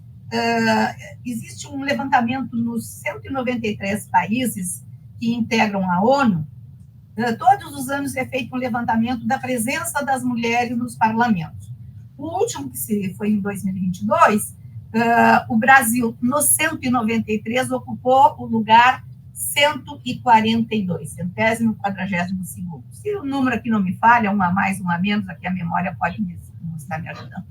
existe um levantamento nos 193 países que integram a ONU. Todos os anos é feito um levantamento da presença das mulheres nos parlamentos. O último, que foi em 2022, o Brasil, no 193, ocupou o lugar 142, 142º. Se o número aqui não me falha, uma a mais, uma a menos, aqui a memória pode estar me ajudando.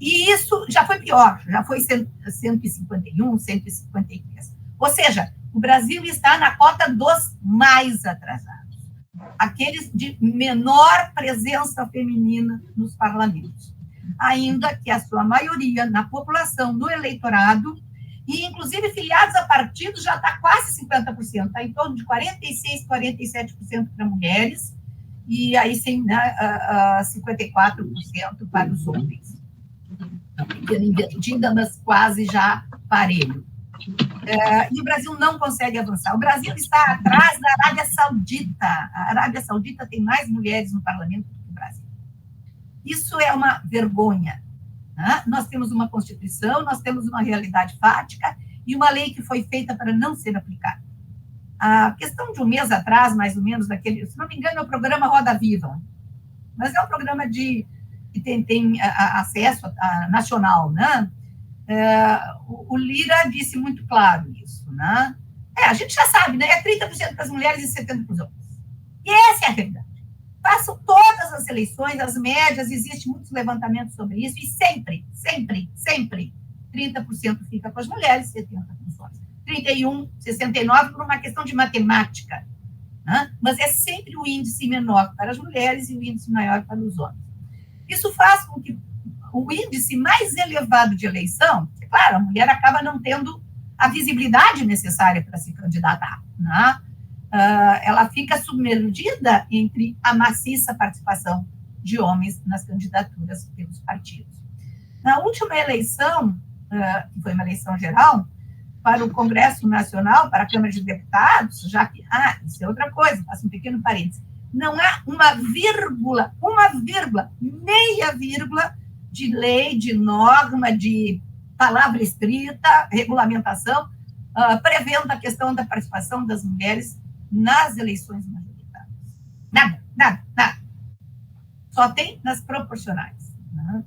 E isso já foi pior, já foi 151, 153. Ou seja, o Brasil está na cota dos mais atrasados, aqueles de menor presença feminina nos parlamentos. Ainda que a sua maioria na população, no eleitorado, e inclusive filiados a partidos, já está quase 50%, está em torno de 46%, 47% para mulheres, e aí sim, 54% para os homens. Uma pequena invertida, mas quase já parelho. E o Brasil não consegue avançar. O Brasil está atrás da Arábia Saudita. A Arábia Saudita tem mais mulheres no parlamento do que o Brasil. Isso é uma vergonha. Né? Nós temos uma Constituição, nós temos uma realidade fática e uma lei que foi feita para não ser aplicada. A questão de um mês atrás, mais ou menos, se não me engano, é o programa Roda Viva, mas é um programa que tem acesso nacional, né? O Lira disse muito claro isso, né? A gente já sabe, né? É 30% para as mulheres e 70% para os homens. E essa é a realidade. Passam todas as eleições, as médias, existem muitos levantamentos sobre isso, e sempre, 30% fica com as mulheres, 70% com os homens. 31, 69, por uma questão de matemática. Né? Mas é sempre o índice menor para as mulheres e o índice maior para os homens. Isso faz com que o índice mais elevado de eleição, claro, a mulher acaba não tendo a visibilidade necessária para se candidatar, né? Ela fica submergida entre a maciça participação de homens nas candidaturas pelos partidos. Na última eleição, que foi uma eleição geral, para o Congresso Nacional, para a Câmara de Deputados, já que... isso é outra coisa, faço um pequeno parênteses. Não há uma vírgula, meia vírgula de lei, de norma, de palavra escrita, regulamentação, prevendo a questão da participação das mulheres nas eleições majoritárias. Nada. Só tem nas proporcionais. Né?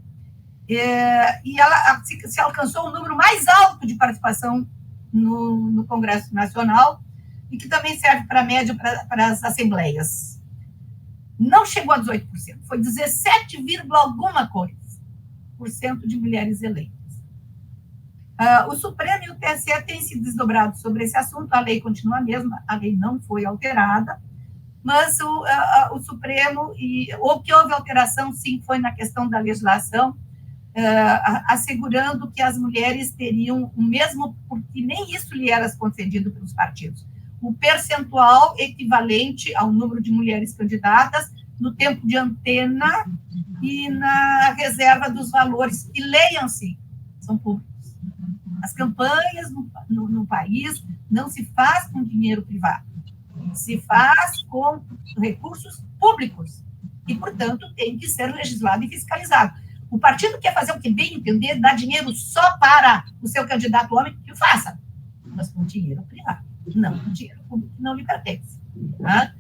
E ela se alcançou o número mais alto de participação no Congresso Nacional e que também serve para a média para as assembleias. Não chegou a 18%, foi 17, alguma coisa por cento de mulheres eleitas. O Supremo e o TSE têm se desdobrado sobre esse assunto, a lei continua a mesma, a lei não foi alterada, mas o Supremo, o que houve alteração, sim, foi na questão da legislação, assegurando que as mulheres teriam o mesmo, porque nem isso lhe era concedido pelos partidos, o percentual equivalente ao número de mulheres candidatas no tempo de antena e na reserva dos valores. E leiam-se, são públicos. As campanhas no país não se faz com dinheiro privado, se faz com recursos públicos e, portanto, tem que ser legislado e fiscalizado. O partido quer fazer o que bem entender, dar dinheiro só para o seu candidato homem, que o faça, mas com dinheiro privado, não com dinheiro público, que não lhe pertence. Tá?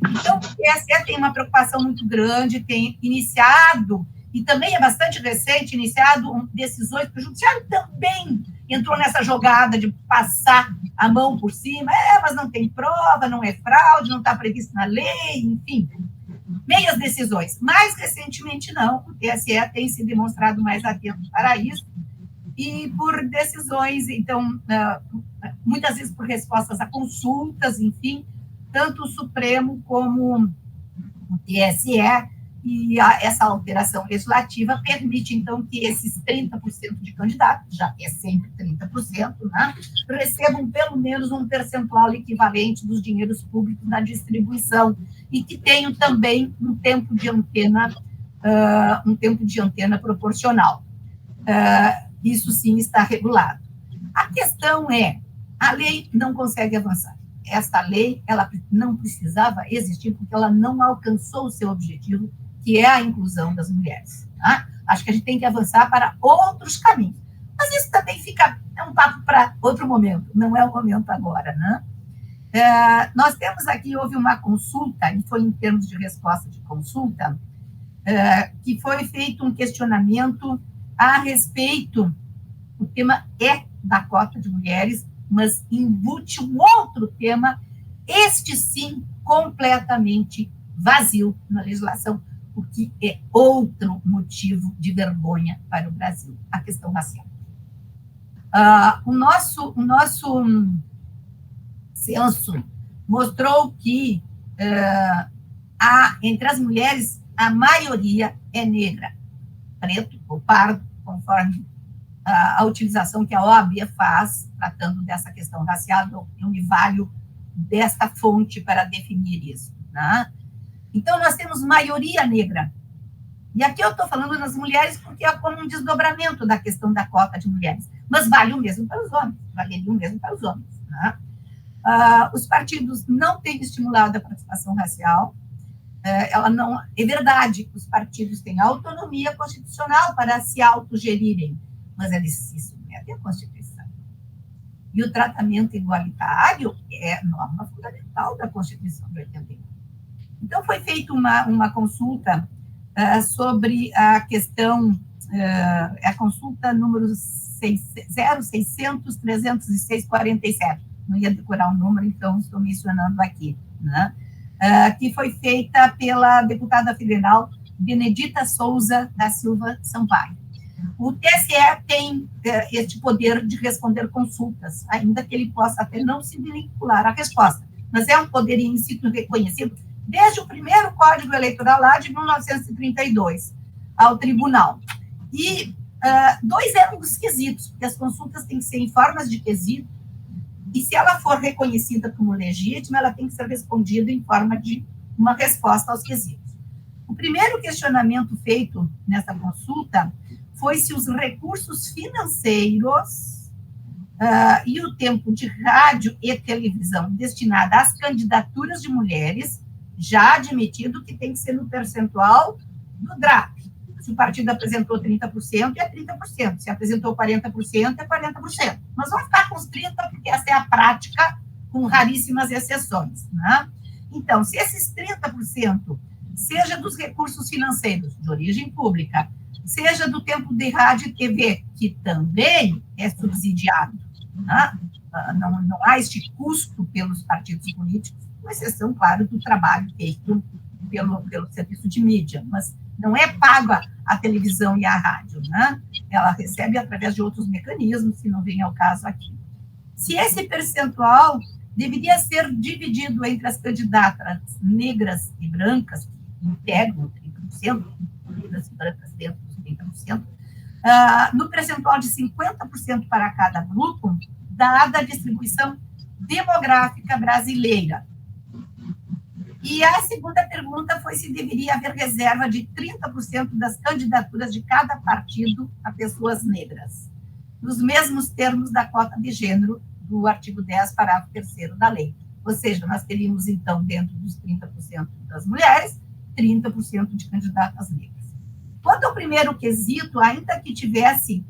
Então, o TSE tem uma preocupação muito grande, tem iniciado, e também é bastante recente, iniciado decisões, porque o Judiciário também entrou nessa jogada de passar a mão por cima, mas não tem prova, não é fraude, não está previsto na lei, enfim, meias decisões. Mais recentemente, não, o TSE tem se demonstrado mais atento para isso, e por decisões, então, muitas vezes por respostas a consultas, enfim, tanto o Supremo como o TSE, e essa alteração legislativa permite, então, que esses 30% de candidatos, já que é sempre 30%, né, recebam pelo menos um percentual equivalente dos dinheiros públicos na distribuição e que tenham também um tempo de antena proporcional. Isso, sim, está regulado. A questão é, a lei não consegue avançar. Esta lei, ela não precisava existir porque ela não alcançou o seu objetivo, que é a inclusão das mulheres. Tá? Acho que a gente tem que avançar para outros caminhos. Mas isso também é um papo para outro momento, não é o momento agora, né? Nós temos aqui, houve uma consulta, e foi em termos de resposta de consulta, que foi feito um questionamento a respeito, o tema é da cota de mulheres, mas embute um outro tema, este sim, completamente vazio na legislação, o que é outro motivo de vergonha para o Brasil, a questão racial. O nosso censo mostrou que entre as mulheres, a maioria é negra, preto ou pardo, conforme a utilização que a OAB faz, tratando dessa questão racial, eu me valho desta fonte para definir isso, né? Então, nós temos maioria negra. E aqui eu estou falando das mulheres porque é como um desdobramento da questão da cota de mulheres. Mas vale o mesmo para os homens, valeria o mesmo para os homens. Né? Os partidos não têm estimulado a participação racial. É verdade que os partidos têm autonomia constitucional para se autogerirem, mas eles se submetem à Constituição. E o tratamento igualitário é norma fundamental da Constituição de 81. Então, foi feita uma consulta sobre a questão, a consulta número 0600-306-47, não ia decorar o número, então estou mencionando aqui, né? Que foi feita pela deputada federal Benedita Souza da Silva Sampaio. O TSE tem este poder de responder consultas, ainda que ele possa até não se vincular à resposta, mas é um poder in situ reconhecido desde o primeiro Código Eleitoral, lá de 1932, ao tribunal. E dois eram os quesitos, porque as consultas têm que ser em formas de quesito, e se ela for reconhecida como legítima, ela tem que ser respondida em forma de uma resposta aos quesitos. O primeiro questionamento feito nessa consulta foi se os recursos financeiros e o tempo de rádio e televisão destinado às candidaturas de mulheres, já admitido que tem que ser no percentual do DRAP. Se o partido apresentou 30%, é 30%. Se apresentou 40%, é 40%. Nós vamos ficar com os 30%, porque essa é a prática, com raríssimas exceções. Né? Então, se esses 30%, seja dos recursos financeiros de origem pública, seja do tempo de rádio e TV, que também é subsidiado, né? não há este custo pelos partidos políticos, com exceção, claro, do trabalho feito pelo serviço de mídia, mas não é paga a televisão e a rádio, né? Ela recebe através de outros mecanismos, que não vem ao caso aqui. Se esse percentual deveria ser dividido entre as candidatas negras e brancas, que integram 30%, negras e brancas dentro dos 30%, no percentual de 50% para cada grupo, dada a distribuição demográfica brasileira. E a segunda pergunta foi se deveria haver reserva de 30% das candidaturas de cada partido a pessoas negras, nos mesmos termos da cota de gênero do artigo 10, parágrafo 3º da lei. Ou seja, nós teríamos, então, dentro dos 30% das mulheres, 30% de candidatas negras. Quanto ao primeiro quesito, ainda que tivesse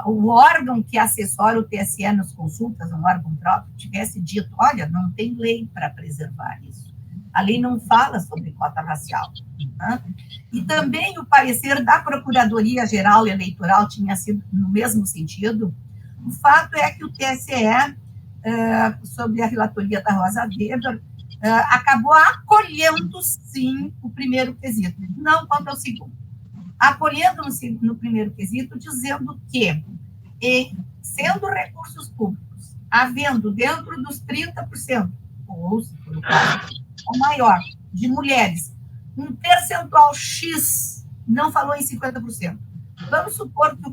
o órgão que assessora o TSE nas consultas, um órgão próprio, tivesse dito, olha, não tem lei para preservar isso. A lei não fala sobre cota racial. Né? E também o parecer da Procuradoria-Geral Eleitoral tinha sido no mesmo sentido. O fato é que o TSE, sob a relatoria da Rosa Weber, acabou acolhendo, sim, o primeiro quesito, não quanto ao segundo. Acolhendo no primeiro quesito, dizendo que, sendo recursos públicos, havendo dentro dos 30%, ou, se for o caso, ou maior, de mulheres, um percentual X, não falou em 50%. Vamos supor que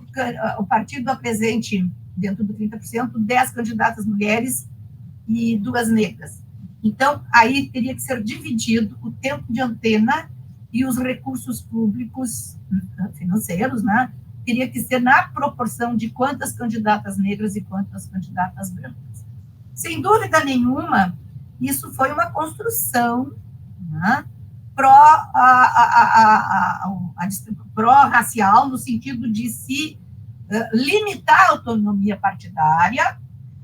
o partido apresente, dentro do 30%, 10 candidatas mulheres e 2 negras. Então, aí teria que ser dividido o tempo de antena e os recursos públicos financeiros, né? Teria que ser na proporção de quantas candidatas negras e quantas candidatas brancas. Sem dúvida nenhuma, isso foi uma construção, né, pró-racial, no sentido de se limitar a autonomia partidária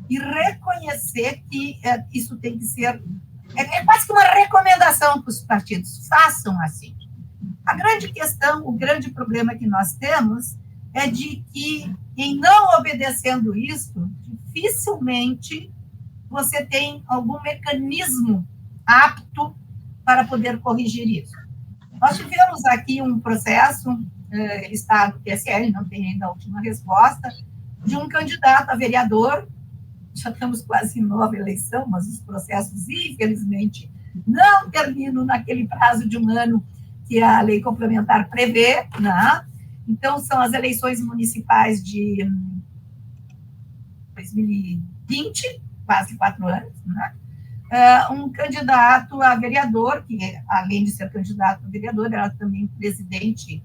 e reconhecer que isso tem que ser... É quase que uma recomendação para os partidos, façam assim. A grande questão, o grande problema que nós temos é de que, em não obedecendo isso, dificilmente você tem algum mecanismo apto para poder corrigir isso. Nós tivemos aqui um processo, ele está no TSE, não tem ainda a última resposta, de um candidato a vereador, já estamos quase em nova eleição, mas os processos, infelizmente, não terminam naquele prazo de 1 ano que a lei complementar prevê, né? Então, são as eleições municipais de 2020, quase 4 anos, né? Um candidato a vereador, que, além de ser candidato a vereador, era também presidente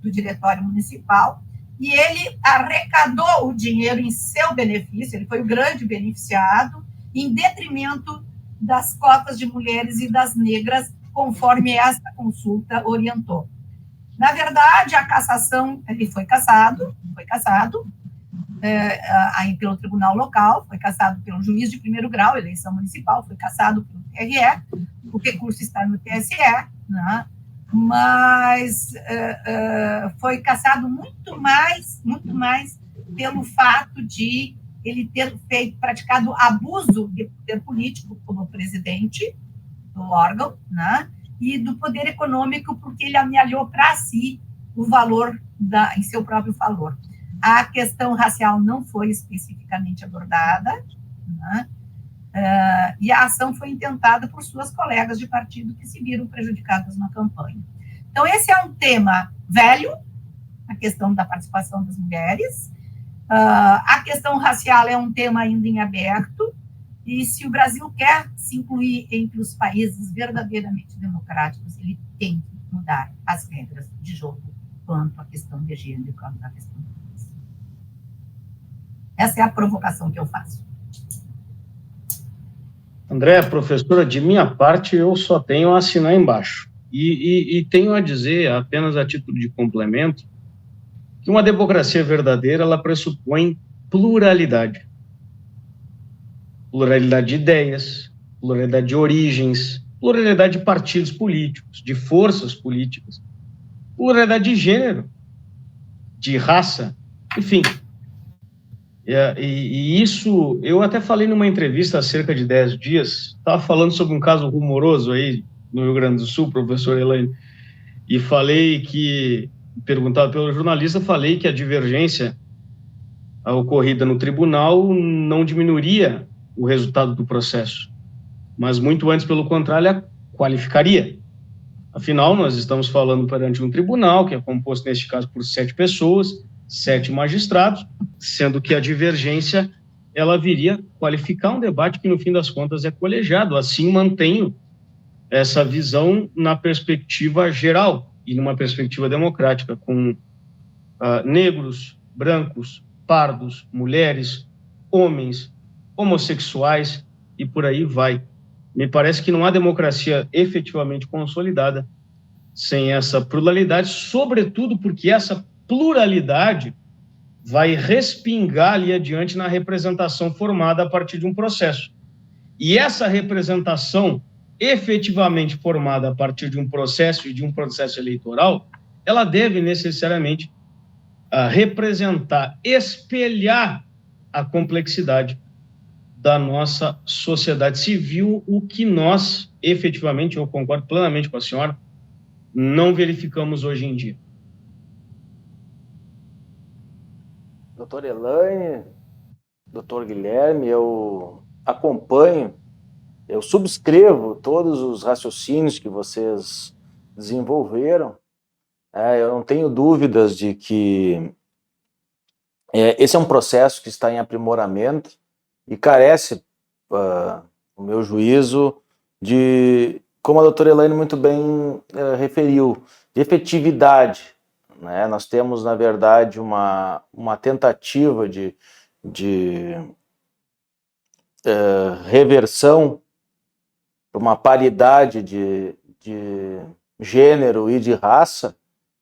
do diretório municipal, e ele arrecadou o dinheiro em seu benefício, ele foi o grande beneficiado, em detrimento das cotas de mulheres e das negras, conforme esta consulta orientou. Na verdade, a cassação, ele foi cassado pelo tribunal local, foi cassado pelo juiz de primeiro grau, eleição municipal, foi cassado pelo TRE, o recurso está no TSE, né? Mas foi cassado muito mais pelo fato de ele ter praticado abuso de poder político como presidente do órgão, né? E do poder econômico, porque ele amealhou para si o valor em seu próprio valor. A questão racial não foi especificamente abordada, né? E a ação foi intentada por suas colegas de partido que se viram prejudicadas na campanha. Então, esse é um tema velho, a questão da participação das mulheres. A questão racial é um tema ainda em aberto, e se o Brasil quer se incluir entre os países verdadeiramente democráticos, ele tem que mudar as regras de jogo quanto à questão de gênero e quanto à questão de raça. Essa é a provocação que eu faço. André, professora, de minha parte, eu só tenho a assinar embaixo. E tenho a dizer, apenas a título de complemento, que uma democracia verdadeira, ela pressupõe pluralidade. Pluralidade de ideias, pluralidade de origens, pluralidade de partidos políticos, de forças políticas, pluralidade de gênero, de raça, enfim. E isso, eu até falei numa entrevista há cerca de 10 dias, estava falando sobre um caso rumoroso aí no Rio Grande do Sul, professor Elaine, e falei que, perguntado pelo jornalista, falei que a divergência ocorrida no tribunal não diminuiria o resultado do processo, mas muito antes, pelo contrário, a qualificaria. Afinal, nós estamos falando perante um tribunal, que é composto, neste caso, por 7 pessoas, 7 magistrados, sendo que a divergência ela viria qualificar um debate que, no fim das contas, é colegiado. Assim, mantenho essa visão na perspectiva geral e numa perspectiva democrática, com negros, brancos, pardos, mulheres, homens, homossexuais e por aí vai. Me parece que não há democracia efetivamente consolidada sem essa pluralidade, sobretudo porque essa pluralidade vai respingar ali adiante na representação formada a partir de um processo. E essa representação efetivamente formada a partir de um processo e de um processo eleitoral, ela deve necessariamente representar, espelhar a complexidade da nossa sociedade civil, o que nós, efetivamente, eu concordo plenamente com a senhora, não verificamos hoje em dia. Doutor Elaine, doutor Guilherme, eu acompanho, eu subscrevo todos os raciocínios que vocês desenvolveram. Eu não tenho dúvidas de que esse é um processo que está em aprimoramento e carece, no meu juízo, de, como a doutora Elaine muito bem referiu, de efetividade. Né? Nós temos, na verdade, uma tentativa de reversão para uma paridade de gênero e de raça,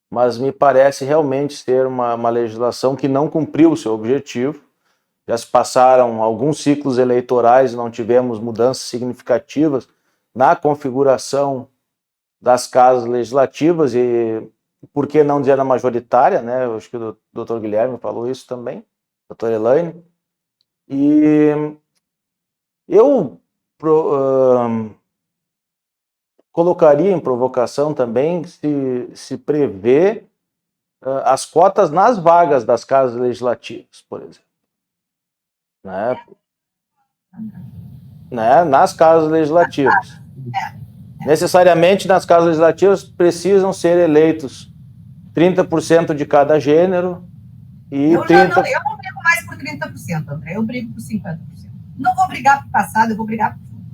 mas me parece realmente ser uma legislação que não cumpriu o seu objetivo. Já se passaram alguns ciclos eleitorais e não tivemos mudanças significativas na configuração das casas legislativas e, por que não dizer, na majoritária, né? Eu acho que o doutor Guilherme falou isso também, doutor Elaine. E eu colocaria em provocação também se prevê as cotas nas vagas das casas legislativas, por exemplo. Nas casas legislativas. Necessariamente nas casas legislativas precisam ser eleitos 30% de cada gênero e eu não brigo mais por 30%, André, eu brigo por 50%. Não vou brigar por passado, eu vou brigar por futuro.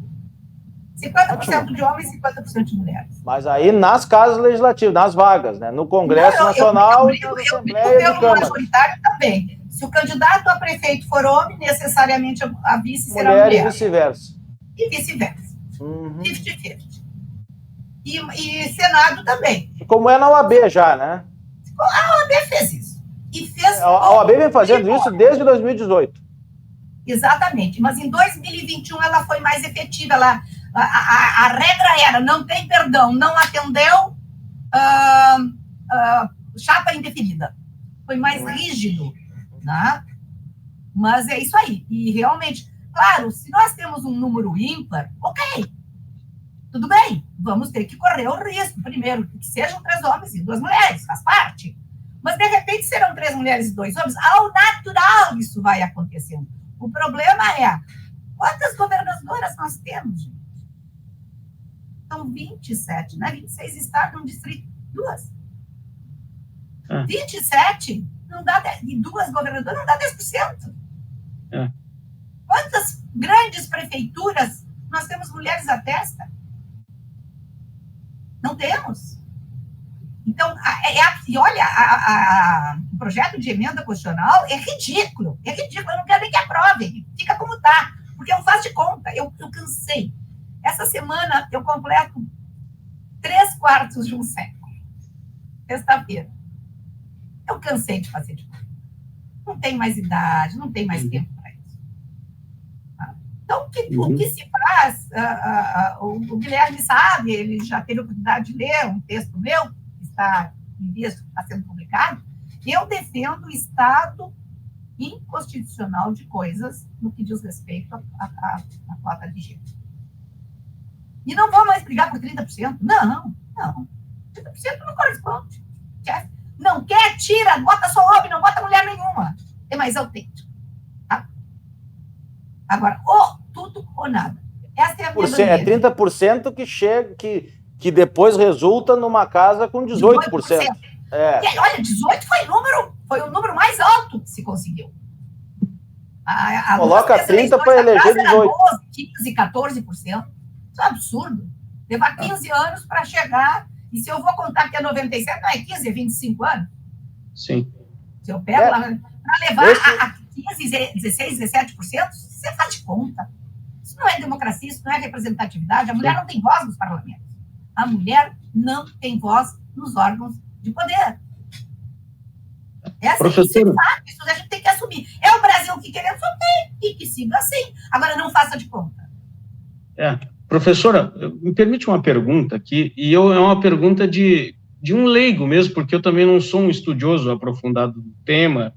50% de homens e 50% de mulheres. Mas aí nas casas legislativas, nas vagas, né? No Congresso Nacional e na Assembleia e pelo majoritário também. Se o candidato a prefeito for homem, necessariamente a vice será mulher. E vice-versa. E vice-versa. 50-50. E Senado também. Como é na OAB já, né? A OAB fez isso. E fez a OAB vem fazendo isso desde 2018. Exatamente. Mas em 2021 ela foi mais efetiva. A regra era, não tem perdão, não atendeu, chapa indefinida. Foi mais rígido. Né? Mas é isso aí. E realmente, claro, se nós temos um número ímpar, ok, tudo bem, vamos ter que correr o risco, primeiro, que sejam 3 homens e 2 mulheres, faz parte. Mas, de repente, serão 3 mulheres e 2 homens, ao natural isso vai acontecendo. O problema é, quantas governadoras nós temos, gente? São 27, né? 26 estados num distrito, 2. 27 não dá 10, e 2 governadoras não dá 10%. Quantas grandes prefeituras nós temos mulheres à testa? Não temos. Então, e olha, o projeto de emenda constitucional é ridículo. É ridículo, eu não quero nem que aprove. Fica como está, porque eu faço de conta. Eu cansei. Essa semana eu completo 3/4 de um século. Sexta-feira. Eu cansei de fazer de conta. Não tem mais idade, não tem mais tempo para isso. Então, o que se faz, o Guilherme sabe, ele já teve a oportunidade de ler um texto meu, que está em vias, está sendo publicado. Eu defendo o Estado inconstitucional de coisas no que diz respeito à cota de gênero. E não vou mais brigar por 30%. Não. 30% não corresponde. Não quer, tira, bota só homem, não bota mulher nenhuma. É mais autêntico. Tá? Agora, ou tudo ou nada. Essa é a minha bandeira. É 30% que chega, que depois resulta numa casa com 18%. E, olha, 18 foi o número mais alto que se conseguiu. Coloca 30 para eleger 18. 12, 15, 14%. Isso é um absurdo. Levar 15 anos para chegar. E se eu vou contar que é 97, não é 15, é 25 anos? Sim. Se eu pego lá para levar a 15, 16, 17%, você faz de conta. Isso não é democracia, isso não é representatividade. A mulher não tem voz nos parlamentos. A mulher não tem voz nos órgãos de poder. Isso é fato, isso a gente tem que assumir. É o Brasil que queremos assumir e que siga assim. Agora, não faça de conta. Professora, me permite uma pergunta aqui, e é uma pergunta de um leigo mesmo, porque eu também não sou um estudioso aprofundado do tema.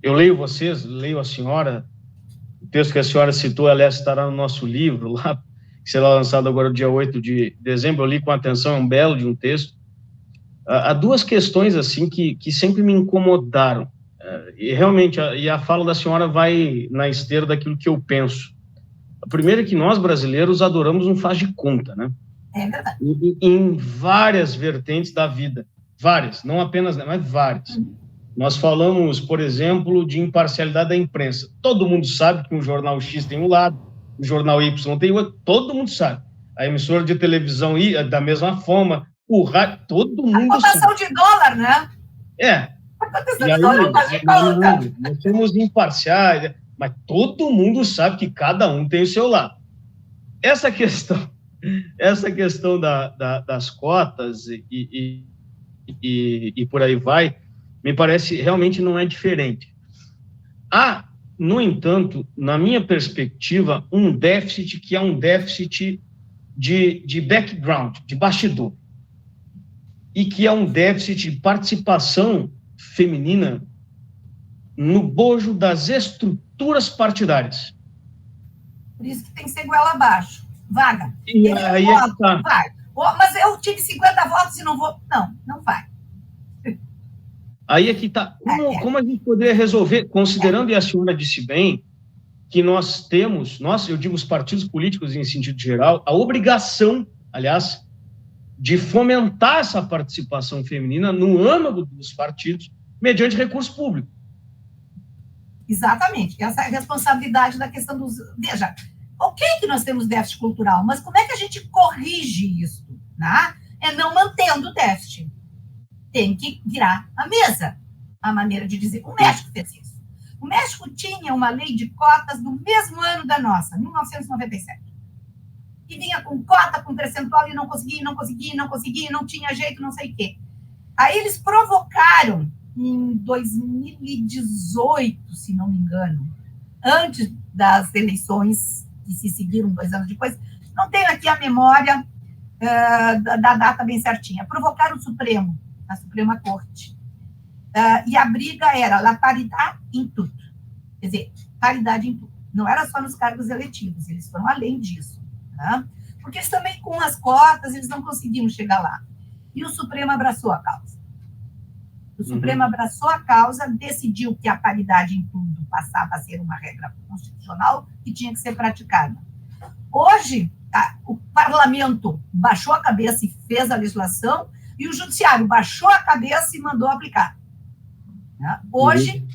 Eu leio vocês, leio a senhora, o texto que a senhora citou, aliás, estará no nosso livro, lá, que será lançado agora no dia 8 de dezembro, eu li com atenção, é um belo de um texto. Há duas questões, assim, que sempre me incomodaram, e realmente, a fala da senhora vai na esteira daquilo que eu penso. A primeira é que nós, brasileiros, adoramos um faz de conta, né? É verdade. Em várias vertentes da vida. Várias, não apenas, mas várias. Nós falamos, por exemplo, de imparcialidade da imprensa. Todo mundo sabe que um jornal X tem um lado, o jornal Y tem o outro, todo mundo sabe. A emissora de televisão da mesma forma, o rádio, todo mundo sabe. A cotação de dólar, né? A cotação de dólar faz de conta. Nós somos imparciais, mas todo mundo sabe que cada um tem o seu lado. Essa questão das cotas e por aí vai, me parece realmente não é diferente. Há, no entanto, na minha perspectiva, um déficit que é um déficit de background, de bastidor, e que é um déficit de participação feminina no bojo das estruturas partidárias. Por isso que tem que ser goela abaixo. Vaga. E aí é que tá. Vai. Mas eu tive 50 votos e não vou... Não vai. Aí é que está. Como a gente poderia resolver, considerando, e a senhora disse bem, que nós temos, eu digo os partidos políticos em sentido geral, a obrigação, aliás, de fomentar essa participação feminina no âmago dos partidos, mediante recurso público. Exatamente. Essa é a responsabilidade da questão dos... Veja, ok que nós temos déficit cultural, mas como é que a gente corrige isso? Né? É não mantendo o déficit. Tem que virar a mesa, a maneira de dizer. O México fez isso. O México tinha uma lei de cotas do mesmo ano da nossa, 1997. E vinha com cota, com percentual, e não conseguia, não tinha jeito, não sei o quê. Aí eles provocaram, em 2018, se não me engano, antes das eleições que se seguiram 2 anos depois, não tenho aqui a memória da data bem certinha, provocaram o Supremo, a Suprema Corte. E a briga era la paridade em tudo. Quer dizer, paridade em tudo. Não era só nos cargos eletivos, eles foram além disso. Tá? Porque eles também, com as cotas, eles não conseguiam chegar lá. E o Supremo abraçou a causa. O Supremo abraçou a causa, decidiu que a paridade em tudo passava a ser uma regra constitucional e tinha que ser praticada. Hoje, o parlamento baixou a cabeça e fez a legislação, e o judiciário baixou a cabeça e mandou aplicar. Hoje,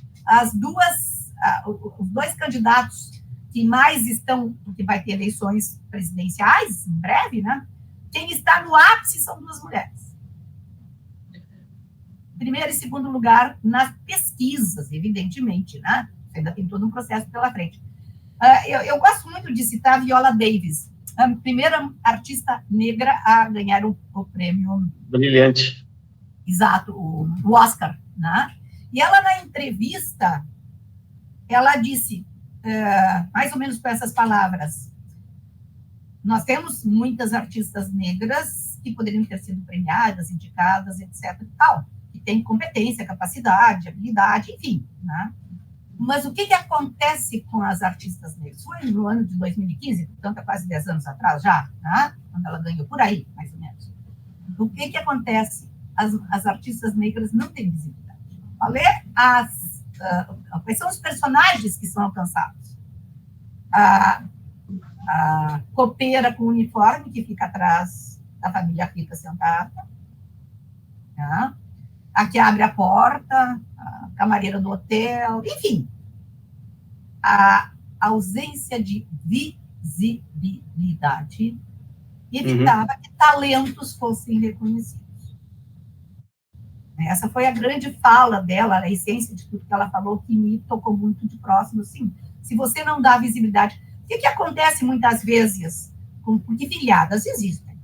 os dois candidatos que mais estão, porque vai ter eleições presidenciais em breve, né? Quem está no ápice são 2 mulheres. Primeiro e segundo lugar nas pesquisas, evidentemente, né? Ainda tem todo um processo pela frente. Eu gosto muito de citar a Viola Davis, a primeira artista negra a ganhar o prêmio... Brilhante. Exato, o Oscar, né? E ela, na entrevista, ela disse, mais ou menos com essas palavras, nós temos muitas artistas negras que poderiam ter sido premiadas, indicadas, etc. e tal, que têm competência, capacidade, habilidade, enfim, né? Mas o que acontece com as artistas negras? Foi no ano de 2015, portanto, há quase 10 anos atrás já, né? Quando ela ganhou por aí, mais ou menos. O que acontece? As artistas negras não têm visibilidade. Qual é quais são os personagens que são alcançados? A copeira com uniforme, que fica atrás da família rica sentada, né? A que abre a porta, a camareira do hotel, enfim. A ausência de visibilidade evitava que talentos fossem reconhecidos. Essa foi a grande fala dela, a essência de tudo que ela falou, que me tocou muito de próximo. Sim, se você não dá visibilidade... O que acontece muitas vezes? Porque filiadas existem.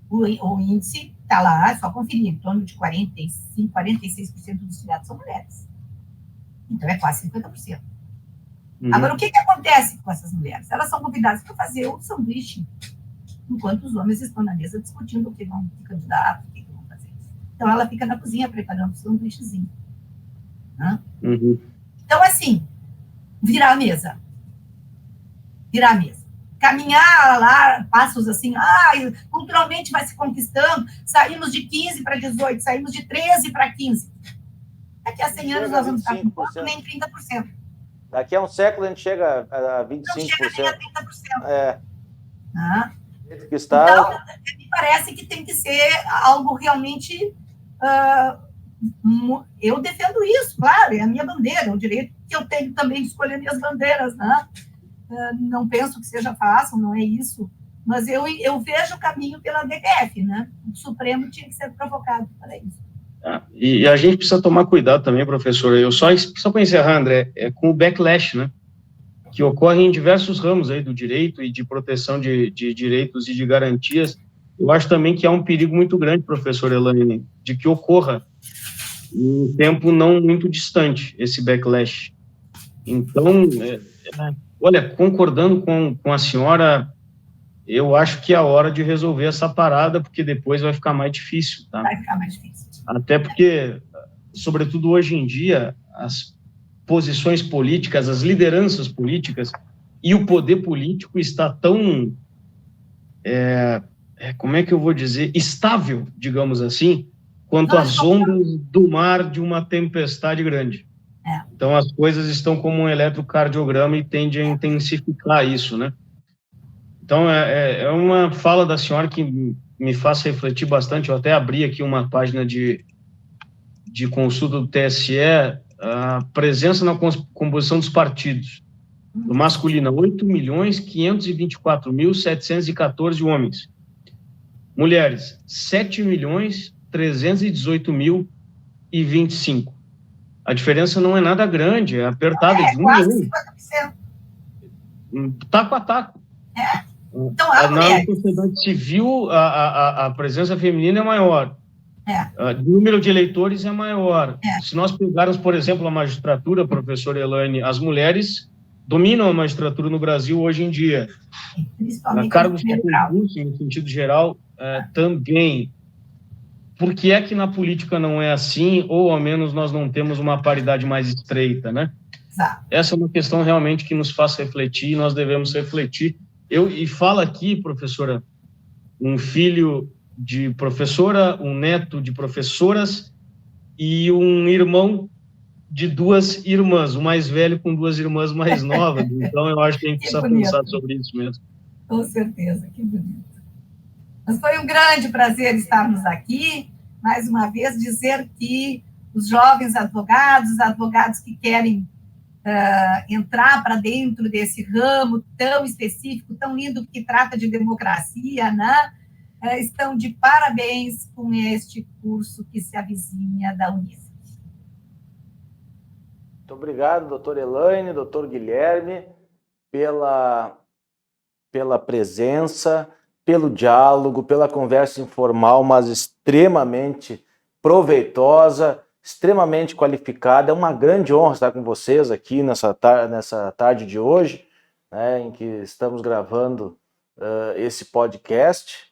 O índice está lá, é só conferir, em torno de 45%, 46% dos filiados são mulheres. Então, é quase 50%. Agora, o que acontece com essas mulheres? Elas são convidadas para fazer o sanduíche, enquanto os homens estão na mesa discutindo o que vão ser candidatos, o que vão fazer. Então, ela fica na cozinha preparando o sanduíchezinho. Né? Então, assim, virar a mesa. Caminhar lá, passos assim, culturalmente vai se conquistando, saímos de 15 para 18, saímos de 13 para 15. Daqui a 100 anos nós vamos estar com quanto? Nem 30%. Daqui a um século a gente chega a 25%. Não chega nem a 30%. É. Que está... Então, me parece que tem que ser algo realmente... eu defendo isso, claro, é a minha bandeira, é o direito que eu tenho também de escolher minhas bandeiras, né? Não penso que seja fácil, não é isso, mas eu vejo o caminho pela DPF, né? O Supremo tinha que ser provocado para isso. E a gente precisa tomar cuidado também, professora. Eu só para encerrar, André, com o backlash, né? Que ocorre em diversos ramos aí do direito e de proteção de direitos e de garantias. Eu acho também que há um perigo muito grande, professora Elaine, de que ocorra em um tempo não muito distante esse backlash. Então, olha, concordando com a senhora, eu acho que é a hora de resolver essa parada, porque depois vai ficar mais difícil, tá? Vai ficar mais difícil. Até porque, sobretudo hoje em dia, as posições políticas, as lideranças políticas e o poder político está tão, como é que eu vou dizer, estável, digamos assim, quanto as ondas do mar de uma tempestade grande. Então, as coisas estão como um eletrocardiograma e tende a intensificar isso, né? Então, é uma fala da senhora que me faz refletir bastante. Eu até abri aqui uma página de consulta do TSE, a presença na composição dos partidos. Do masculino, 8.524.714 homens. Mulheres, 7.318.025. A diferença não é nada grande, é apertada. Quase 50%. Taco a taco. Então, na sociedade civil, a presença feminina é maior. O número de eleitores é maior. Se nós pegarmos, por exemplo, a magistratura, professora Elaine, as mulheres dominam a magistratura no Brasil hoje em dia. Cargos de concurso, em sentido geral, também. Por que é que na política não é assim, ou ao menos nós não temos uma paridade mais estreita, né? Exato. Essa é uma questão realmente que nos faz refletir, e nós devemos refletir. E fala aqui, professora, um filho de professora, um neto de professoras e um irmão de 2 irmãs, o mais velho com 2 irmãs mais novas. Então, eu acho que a gente precisa pensar sobre isso mesmo. Com certeza, que bonito. Mas foi um grande prazer estarmos aqui, mais uma vez, dizer que os jovens advogados que querem entrar para dentro desse ramo tão específico, tão lindo, que trata de democracia, né? Estão de parabéns com este curso que se avizinha da Unisc. Muito obrigado, doutor Elaine, doutor Guilherme, pela presença, pelo diálogo, pela conversa informal, mas extremamente proveitosa, extremamente qualificada. É uma grande honra estar com vocês aqui nessa tarde de hoje, né, em que estamos gravando esse podcast.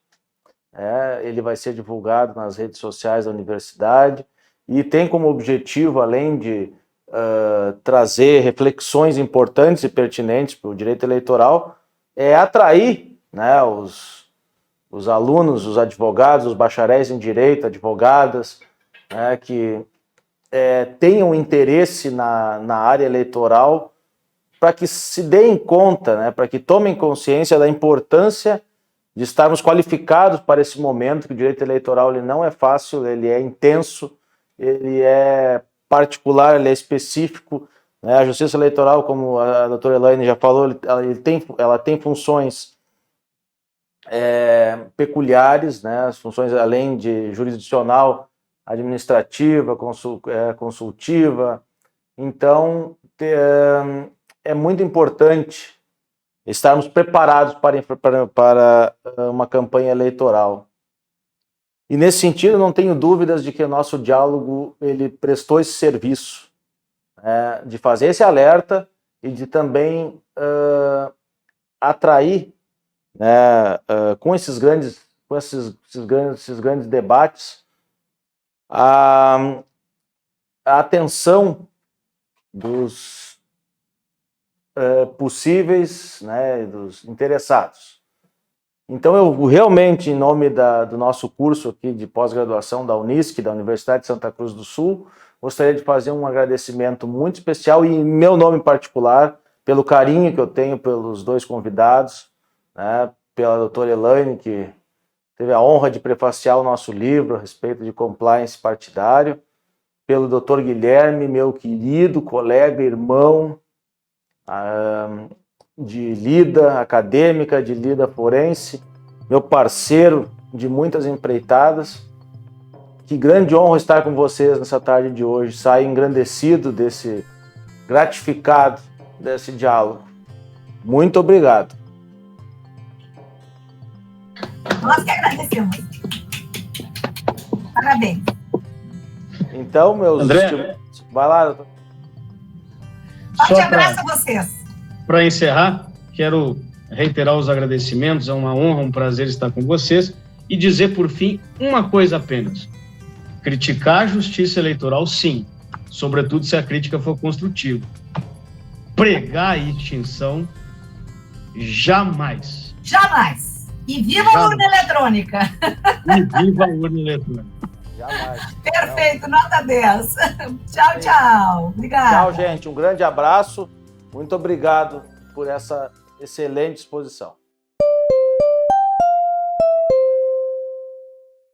Ele vai ser divulgado nas redes sociais da universidade e tem como objetivo, além de trazer reflexões importantes e pertinentes para o direito eleitoral, é atrair, né, os alunos, os advogados, os bacharéis em direito, advogadas, né, que tenham interesse na área eleitoral, para que se deem conta, né, para que tomem consciência da importância de estarmos qualificados para esse momento, que o direito eleitoral ele não é fácil, ele é intenso, ele é particular, ele é específico, né? A justiça eleitoral, como a doutora Elaine já falou, ela tem funções peculiares, né? As funções além de jurisdicional, administrativa, consultiva. Então, é muito importante estarmos preparados para uma campanha eleitoral. E nesse sentido, não tenho dúvidas de que o nosso diálogo ele prestou esse serviço, de fazer esse alerta e de também atrair, né, com esses grandes debates, a atenção dos possíveis, né, dos interessados. Então, eu realmente, em nome do nosso curso aqui de pós-graduação da Unisc, da Universidade de Santa Cruz do Sul, gostaria de fazer um agradecimento muito especial, e em meu nome particular, pelo carinho que eu tenho pelos dois convidados, né, pela doutora Elaine, que teve a honra de prefaciar o nosso livro a respeito de compliance partidário, pelo doutor Guilherme, meu querido colega, irmão, de lida acadêmica, de lida forense, meu parceiro de muitas empreitadas. Que grande honra estar com vocês nessa tarde de hoje, sair engrandecido gratificado desse diálogo. Muito obrigado. Nós que agradecemos. Parabéns. Então, meus... André? Vai lá, doutor. Forte abraço a vocês. Para encerrar, quero reiterar os agradecimentos, é uma honra, um prazer estar com vocês, e dizer, por fim, uma coisa apenas. Criticar a justiça eleitoral, sim, sobretudo se a crítica for construtiva. Pregar a extinção, jamais. Jamais. E viva a urna eletrônica. E viva a urna eletrônica. Jamais. Perfeito, nota 10. Tchau, tchau. Obrigada. Tchau, gente. Um grande abraço. Muito obrigado por essa excelente exposição.